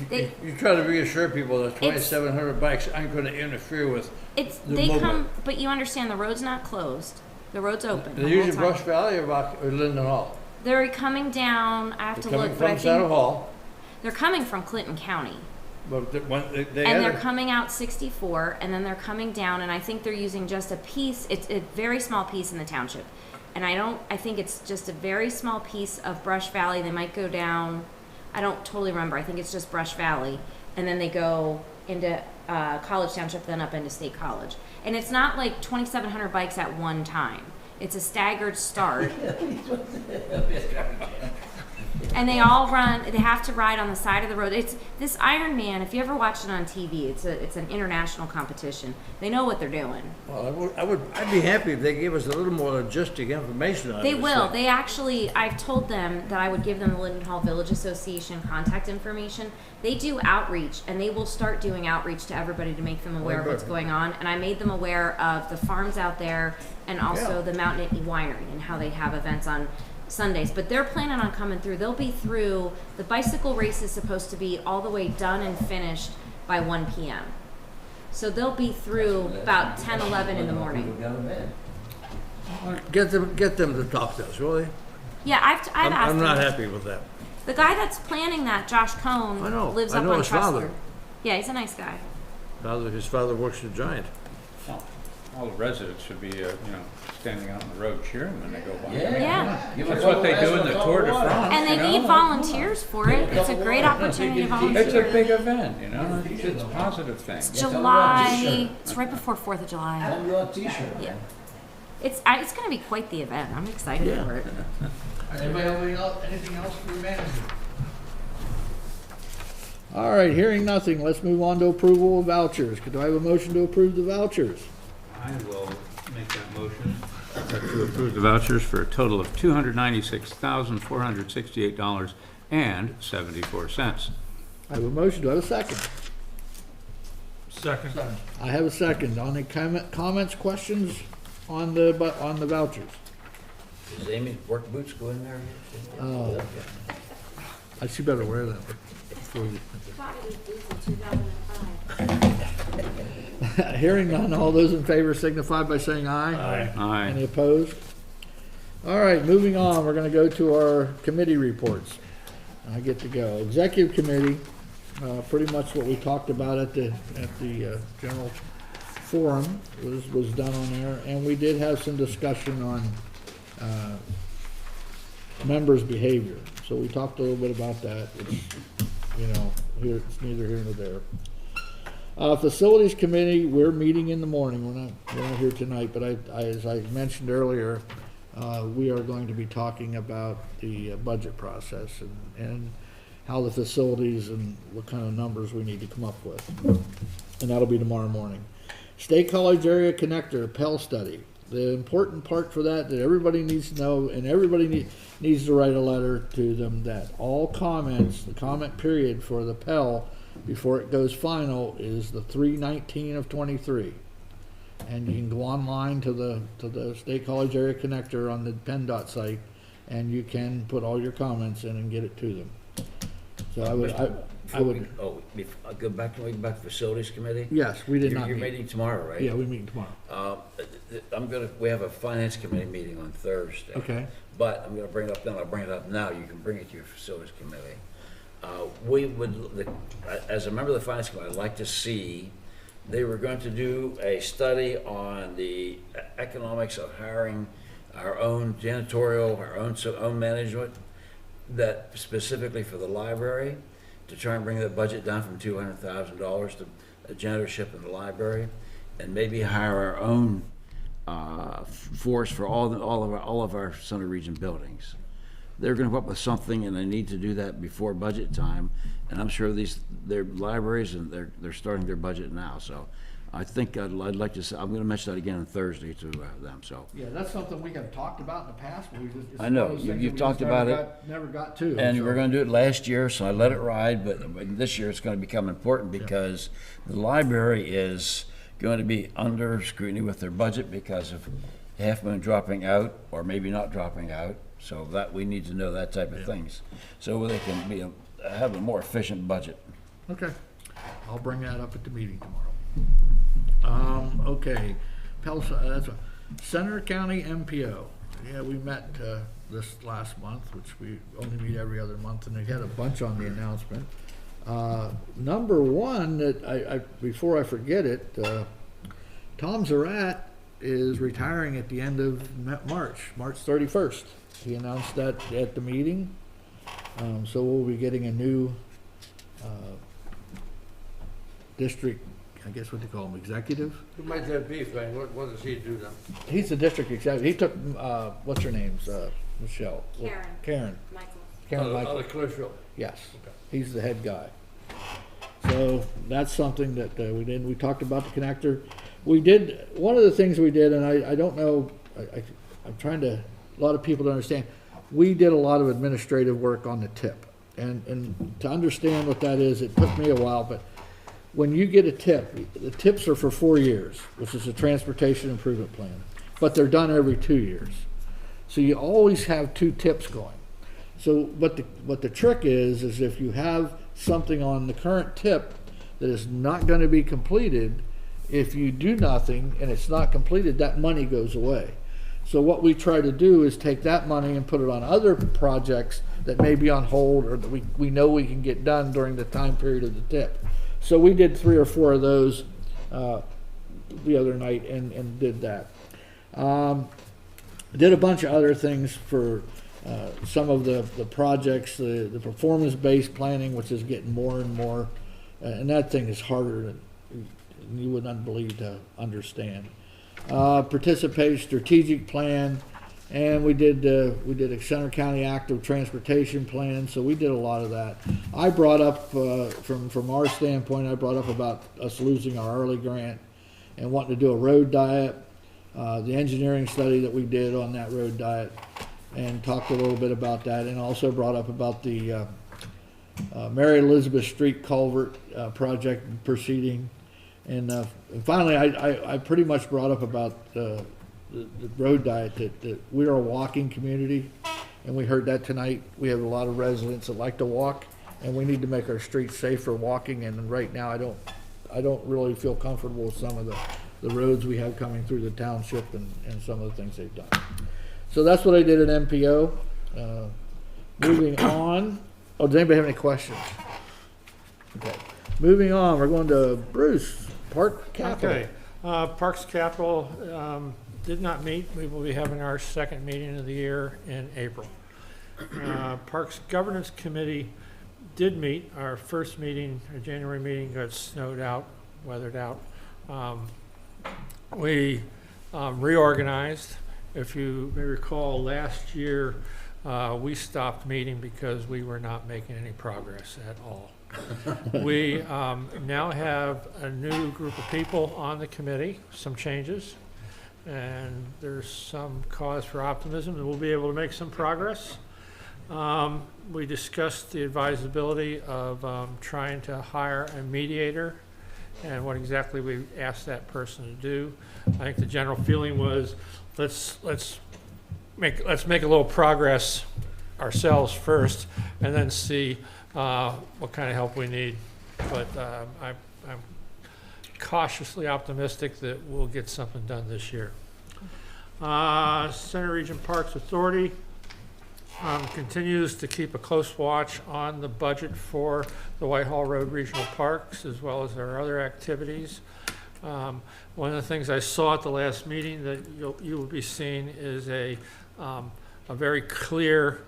B: They-
D: you try to reassure people that 2,700 bikes aren't going to interfere with.
B: It's
D: The
B: they
D: movement.
B: come, but you understand the road's not closed. The road's open.
D: They're
B: the whole
D: using
B: time.
D: Brush Valley or Linden Hall.
B: They're coming down. I have
D: They're
B: to
D: coming
B: look, but I
D: from Saddle
B: think
D: Hall,
B: they're coming from Clinton County.
D: but they
B: And
D: had
B: they're
D: a-
B: coming out 64, and then they're coming down, and I think they're using just a piece. It's a very small piece in the township, and I think it's just a very small piece of Brush Valley. They might go down. I don't totally remember. I think it's just Brush Valley, and then they go into College Township, then up into State College. And it's not like 2,700 bikes at one time. It's a staggered start. And they all run. They have to ride on the side of the road. It's this Ironman. If you ever watched it on TV, it's an international competition. They know what they're doing.
D: Well, I'd be happy if they gave us a little more logistic information on
B: They
D: this
B: will.
D: thing.
B: They actually. I've told them that I would give them the Linden Hall Village Association contact information. They do outreach, and they will start doing outreach to everybody to make them aware of what's
D: perfect.
B: going on. And I made them aware of the farms out there, and also
D: Yeah.
B: the Mountain Nittany Winery and how they have events on Sundays. But they're planning on coming through. They'll be through. The bicycle race is supposed to be all the way done and finished by 1 p.m. So they'll be through about 10, 11 in the morning.
D: Get them to talk to us, will they?
B: Yeah, I've asked
D: I'm not
B: him.
D: happy with that.
B: The guy that's planning that, Josh Cohn,
D: I know.
B: lives
D: I
B: up
D: know
B: on
D: his father.
B: Tressler. Yeah, he's a nice guy.
D: His father works at Giant.
O: All the residents should be, standing out on the road cheering when they go by.
B: Yeah.
O: That's what they do in the Tour de France.
B: And they need volunteers for it. It's a great opportunity to volunteer.
O: It's a big event, It's a positive thing.
B: July. It's right before 4th of July.
N: T-shirt.
B: Yeah. It's going to be quite the event. I'm excited for it.
A: Anybody have anything else for the manager? All right, hearing nothing, let's move on to approval of vouchers. Could I have a motion to approve the vouchers?
O: I will make that motion. To approve the vouchers for a total of $296,468.74.
A: I have a motion, do I have a second?
D: Second.
A: I have a second. On the comments, questions on the vouchers?
C: Does Amy's work boots go in there?
A: Oh. She better wear them before you. Hearing none, all those in favor signify by saying aye.
O: Aye.
A: Any opposed? All right, moving on, we're gonna go to our committee reports. I get to go. Executive committee, pretty much what we talked about at the general forum was done on there, and we did have some discussion on members' behavior. So we talked a little bit about that. It's, it's neither here nor there. Facilities committee, we're meeting in the morning. We're not here tonight, but as I mentioned earlier, we are going to be talking about the budget process and how the facilities and what kind of numbers we need to come up with. And that'll be tomorrow morning. State College Area Connector, Pell Study. The important part for that everybody needs to know, and everybody needs to write a letter to them, that all comments, the comment period for the Pell before it goes final is the 3/19 of 23. And you can go online to the State College Area Connector on the PennDOT site, and you can put all your comments in and get it to them. So I would.
C: I'll go back to facilities committee.
A: Yes, we did not
C: You're
A: meet.
C: meeting tomorrow, right?
A: Yeah, we're meeting tomorrow.
C: We have a finance committee meeting on Thursday.
A: Okay.
C: But I'm gonna bring it up then, I'll bring it up now, you can bring it to your facilities committee. As a member of the finance committee, I'd like to see, they were going to do a study on the economics of hiring our own janitorial, our own management, that specifically for the library, to try and bring the budget down from $200,000 to a janitorship in the library, and maybe hire our own force for all of our Center Region buildings. They're going to come up with something, and they need to do that before budget time. And I'm sure their libraries, and they're starting their budget now. So I think I'd like to say, I'm going to mention that again on Thursday to them. So
A: Yeah, that's something we have talked about in the past. But it's
C: I know
A: one of those things
C: you've
A: that we
C: talked
A: just
C: about
A: never got to.
C: and
A: so.
C: we were going to do it last year, so I let it ride. But this year it's going to become important because the library is going to be under scrutiny with their budget because of $500,000 dropping out, or maybe not dropping out. So that we need to know that type of things, so they can have a more efficient budget.
A: Okay, I'll bring that up at the meeting tomorrow. Okay, that's Center County MPO. Yeah, we met this last month, which we only meet every other month, and they had a bunch on the announcement. Number one, that before I forget it, Tom Zarat is retiring at the end of March 31st. He announced that at the meeting. So we'll be getting a new district, I guess what they call him, executive?
D: Who might that be, Frank? What does he do then?
A: He's the district executive. He took, what's her name? Michelle. Karen.
B: Michael.
A: Karen Michael.
D: Out of Clearfield.
A: Yes. Okay. He's the head guy. So that's something that we did. We talked about the connector. We did, one of the things we did, and I don't know, I'm trying to, a lot of people to understand, we did a lot of administrative work on the tip. And to understand what that is, it took me a while, but when you get a tip, the tips are for 4 years, which is a transportation improvement plan, but they're done every 2 years. So you always have 2 tips going. So what the trick is if you have something on the current tip that is not going to be completed, if you do nothing and it's not completed, that money goes away. So what we try to do is take that money and put it on other projects that may be on hold or that we know we can get done during the time period of the tip. So we did 3 or 4 of those the other night and did that. Did a bunch of other things for some of the projects, the performance-based planning, which is getting more and more, and that thing is harder than you would not believe to understand. Participate strategic plan, and we did a Center County active transportation plan. So we did a lot of that. I brought up from our standpoint, I brought up about us losing our early grant and wanting to do a road diet, the engineering study that we did on that road diet, and talked a little bit about that, and also brought up about the Mary Elizabeth Street culvert project proceeding. And finally, I pretty much brought up about the road diet, that we are a walking community, and we heard that tonight. We have a lot of residents that like to walk, and we need to make our streets safe for walking. And right now, I don't really feel comfortable with some of the roads we have coming through the township and some of the things they've done. So that's what I did at MPO. Moving on. Oh, does anybody have any questions? Okay. Moving on, we're going to Bruce. Park Capital.
F: Okay, Parks Capital did not meet. We will be having our second meeting of the year in April. Parks Governance Committee did meet. Our first meeting, our January meeting, got snowed out, weathered out. We reorganized. If you may recall, last year we stopped meeting because we were not making any progress at all. We now have a new group of people on the committee, some changes, and there's some cause for optimism that we'll be able to make some progress. We discussed the advisability of trying to hire a mediator and what exactly we asked that person to do. I think the general feeling was let's make a little progress ourselves first and then see what kind of help we need. But I'm cautiously optimistic that we'll get something done this year. Center Region Parks Authority continues to keep a close watch on the budget for the Whitehall Road Regional Parks as well as our other activities. One of the things I saw at the last meeting that you will be seeing is a very clear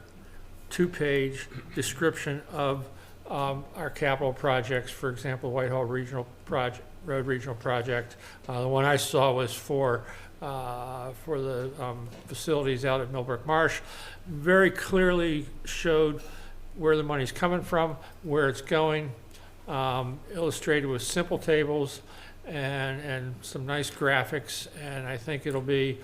F: 2-page description of our capital projects. For example, Whitehall Road Regional Project. The one I saw was for the facilities out at Millbrook Marsh. Very clearly showed where the money's coming from, where it's going, illustrated with simple tables and some nice graphics. And I think it'll be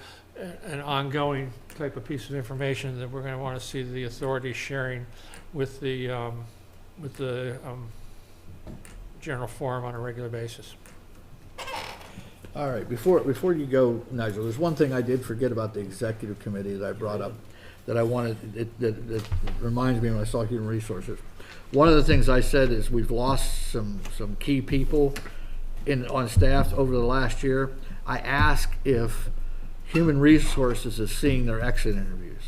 F: an ongoing type of piece of information that we're going to want to see the authorities sharing with the general forum on a regular basis.
A: All right, before you go, Nigel, there's one thing I did forget about the executive committee that I brought up that I wanted, that reminds me when I saw human resources. One of the things I said is we've lost some key people on staff over the last year. I asked if human resources is seeing their exit interviews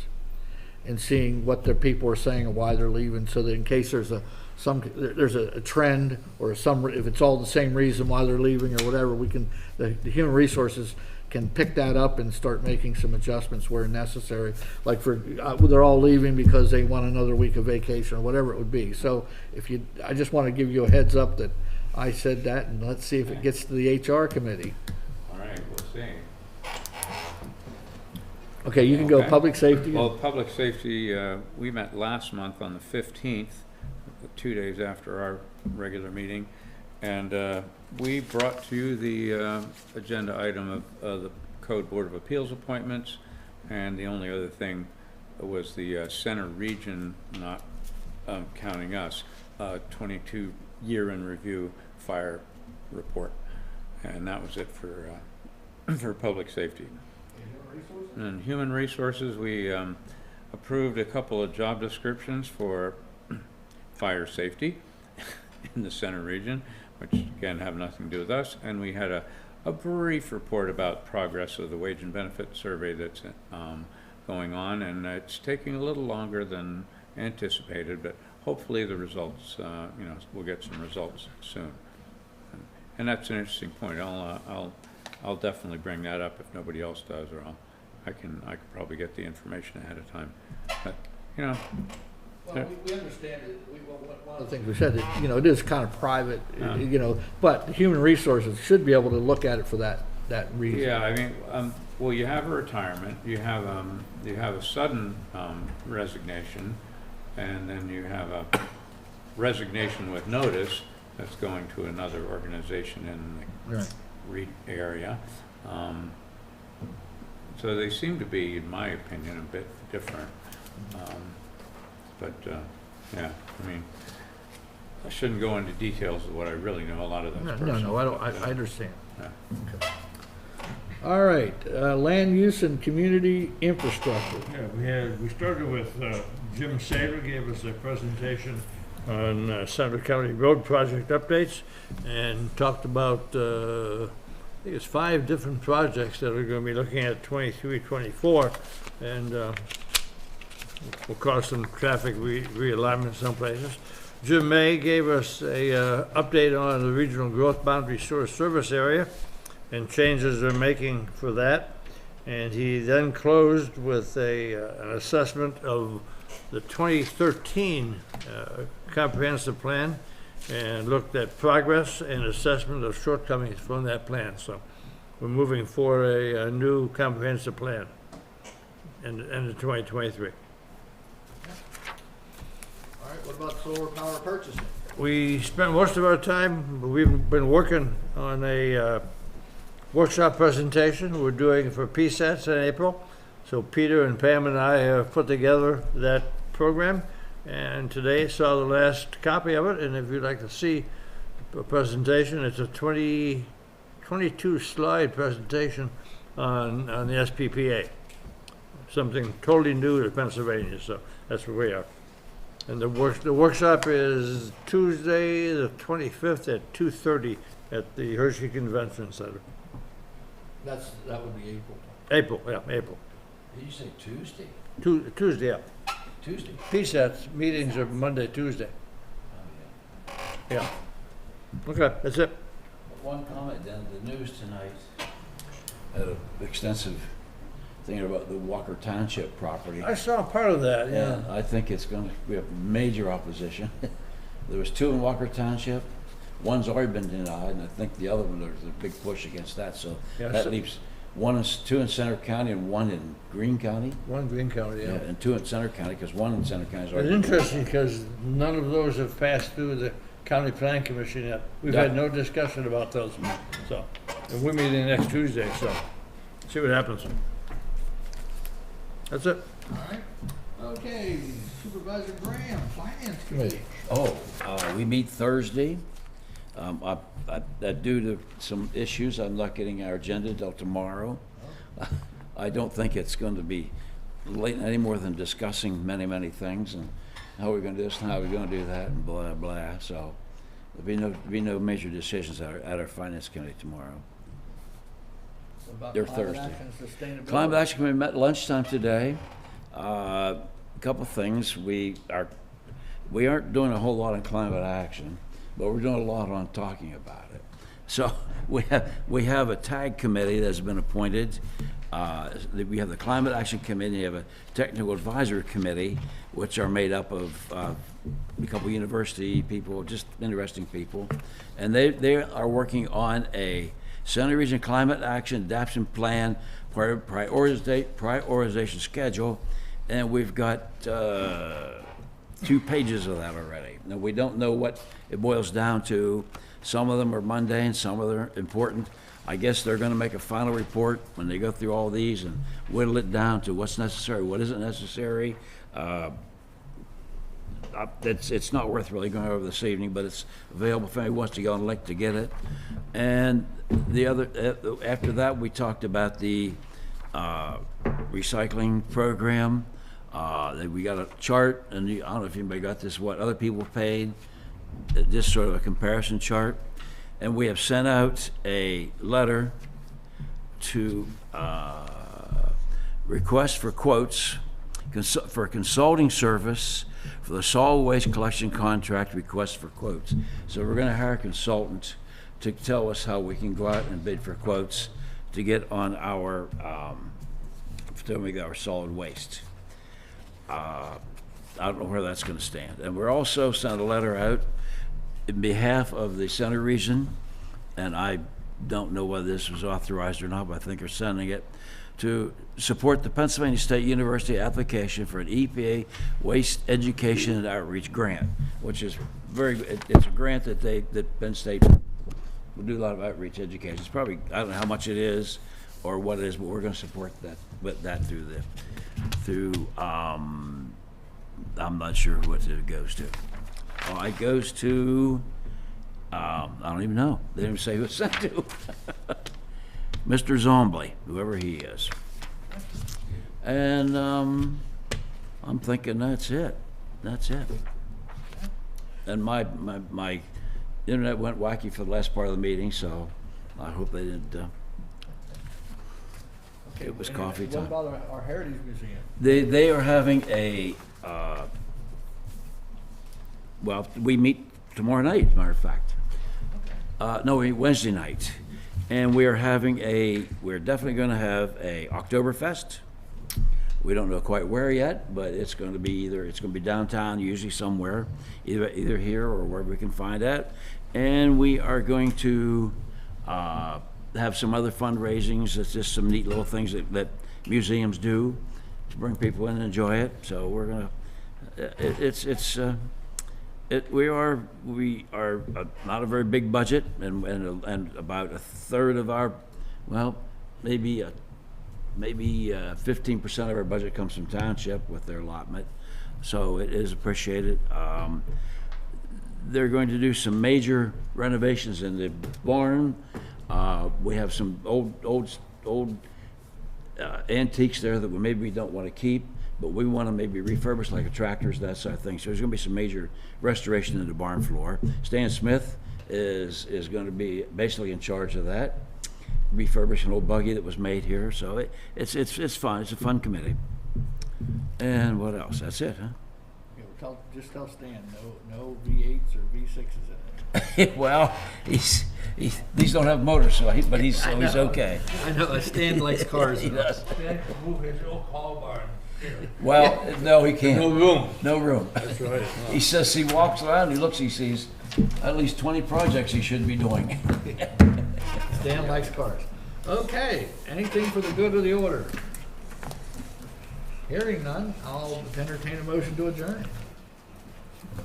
A: and seeing what their people are saying and why they're leaving, so that in case there's a trend or if it's all the same reason why they're leaving or whatever, the human resources can pick that up and start making some adjustments where necessary. Like they're all leaving because they want another week of vacation or whatever it would be. So I just want to give you a heads up that I said that, and let's see if it gets to the HR committee.
O: All right, we'll see.
A: Okay, you can go public safety.
O: Well, public safety, we met last month on the 15th, 2 days after our regular meeting, and we brought to you the agenda item of the Code Board of Appeals appointments, and the only other thing was the Center Region, not counting us, 22 year in review fire report, and that was it for public safety. And human resources, we approved a couple of job descriptions for fire safety in the Center Region, which again have nothing to do with us, and we had a brief report about progress of the wage and benefit survey that's going on, and it's taking a little longer than anticipated, but hopefully the results, we'll get some results soon. And that's an interesting point. I'll definitely bring that up if nobody else does, or I can probably get the information ahead of time. But,
A: Well, we understand it. One of the things we said, that, it is kind of private, but human resources should be able to look at it for that reason.
O: Yeah, I mean, well, you have a retirement, you have a sudden resignation, and then you have a resignation with notice that's going to another organization in the REIT area. So they seem to be, in my opinion, a bit different. Yeah, I mean, I shouldn't go into details of what I really know. A lot of that's personal.
A: No, I don't. I understand.
O: Yeah.
A: Okay. All right, land use and community infrastructure.
D: Yeah, we started with Jim Saver gave us a presentation on Central County Road project updates and talked about, I think it's 5 different projects that are going to be looking at 23, 24, and will cause some traffic realignment in some places. Jim May gave us a update on the regional growth boundary sewer service area and changes they're making for that. And he then closed with an assessment of the 2013 comprehensive plan and looked at progress and assessment of shortcomings from that plan. So we're moving for a new comprehensive plan in 2023.
A: All right, what about solar power purchasing?
D: We spent most of our time, we've been working on a workshop presentation we're doing for PSATs in April. So Peter and Pam and I have put together that program, and today saw the last copy of it. And if you'd like to see a presentation, it's a 22 slide presentation on the SPPA. Something totally new to Pennsylvania, so that's where we are. And the workshop is Tuesday, the 25th at 2:30 at the Hershey Convention Center.
A: That would be April.
D: April.
C: Did you say Tuesday?
D: Tuesday, yeah.
C: Tuesday?
D: PSATs meetings are Monday, Tuesday. Yeah. Okay, that's it.
C: One comment then, the news tonight had an extensive thing about the Walker Township property.
D: I saw part of that, yeah.
C: And I think it's going to be a major opposition. There was 2 in Walker Township. One's already been denied, and I think the other one, there's a big push against that. So
D: Yeah,
C: that
D: so-
C: leaves 2 in Center County and 1 in Greene County.
D: One Green County, yeah.
C: And 2 in Center County, because 1 in Center County is
D: It's
C: already.
D: interesting because none of those have passed through the County Plan Commission yet. We've had no discussion about those. So, and we're meeting next Tuesday, so see what happens. That's it.
A: All right. Okay, Supervisor Graham, Finance Committee.
C: We meet Thursday. Due to some issues, I'm not getting our agenda till tomorrow. I don't think it's going to be late any more than discussing many things and how we're going to do this and how we're going to do that and blah blah. So there'll be no major decisions at our Finance Committee tomorrow.
A: What about
C: They're
A: climate
C: Thursday.
A: action and sustainability?
C: Climate Action Committee met lunchtime today. A couple things. We aren't doing a whole lot on climate action, but we're doing a lot on talking about it. So we have a TAG committee that's been appointed. We have the Climate Action Committee. We have a Technical Advisory Committee, which are made up of a couple university people, just interesting people, and they are working on a Center Region Climate Action Adaptation Plan prioritization schedule, and we've got 2 pages of that already. Now, we don't know what it boils down to. Some of them are mundane, some of them are important. I guess they're going to make a final report when they go through all these and whittle it down to what's necessary, what isn't necessary. It's not worth really going over this evening, but it's available if anybody wants to go and elect to get it. And the other, after that, we talked about the recycling program. We got a chart, and I don't know if anybody got this, what other people paid, just sort of a comparison chart. And we have sent out a letter to request for quotes for consulting service for the solid waste collection contract, request for quotes. So we're gonna hire a consultant to tell us how we can go out and bid for quotes to get on our, to make our solid waste. I don't know where that's gonna stand. And we're also sent a letter out in behalf of the center region, and I don't know whether this was authorized or not, but I think we're sending it, to support the Pennsylvania State University application for an EPA Waste Education and Outreach Grant, which is it's a grant that Penn State will do a lot of outreach education. It's probably, I don't know how much it is or what it is, but we're gonna support that through I'm not sure what it goes to. Oh, it goes to, I don't even know. They didn't say who it's sent to. Mr. Zombly, whoever he is. And I'm thinking that's it. That's it. And my internet went wacky for the last part of the meeting, so I hope they didn't.
A: Okay,
C: it was
A: and
C: coffee
A: what
C: time.
A: about our Heritage Museum?
C: They are having a, well, we meet tomorrow night, as a matter of fact. No, we meet Wednesday night. And we're definitely gonna have a Oktoberfest. We don't know quite where yet, but it's gonna be downtown, usually somewhere, either here or wherever we can find it. And we are going to have some other fundraisings. It's just some neat little things that museums do to bring people in and enjoy it. So we're gonna, we are not a very big budget, and about a third of our, well, maybe 15% of our budget comes from Township with their allotment, so it is appreciated. They're going to do some major renovations in the barn. We have some old antiques there that maybe we don't want to keep, but we want to maybe refurbish, like tractors, that sort of thing. So there's going to be some major restoration in the barn floor. Stan Smith is going to be basically in charge of that, refurbish an old buggy that was made here. So it's fun. It's a fun committee. And what else? That's it, huh?
A: Yeah, just tell Stan, no V8s or V6s in it.
C: Well, these don't have motors, so he's okay.
A: I know, Stan likes cars.
C: He does.
D: Stan can move his old call barn.
C: Well, no, he can't.
D: No room.
C: No room.
D: That's right.
C: He says he walks around, he looks, he sees at least 20 projects he should be doing.
A: Stan likes cars. Okay, anything for the good of the order? Hearing none, I'll entertain a motion to adjourn.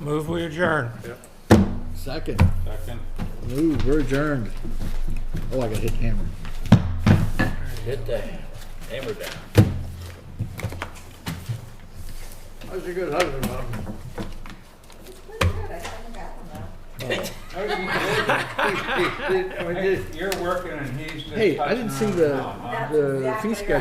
F: Move we adjourn.
A: Second. Move, we're adjourned. Oh, I gotta hit the hammer.
C: Hit the hammer down.
A: How's your good husband, Mom?
O: You're working and he's just
A: Hey, I didn't see
O: touching around.
A: the fee schedule.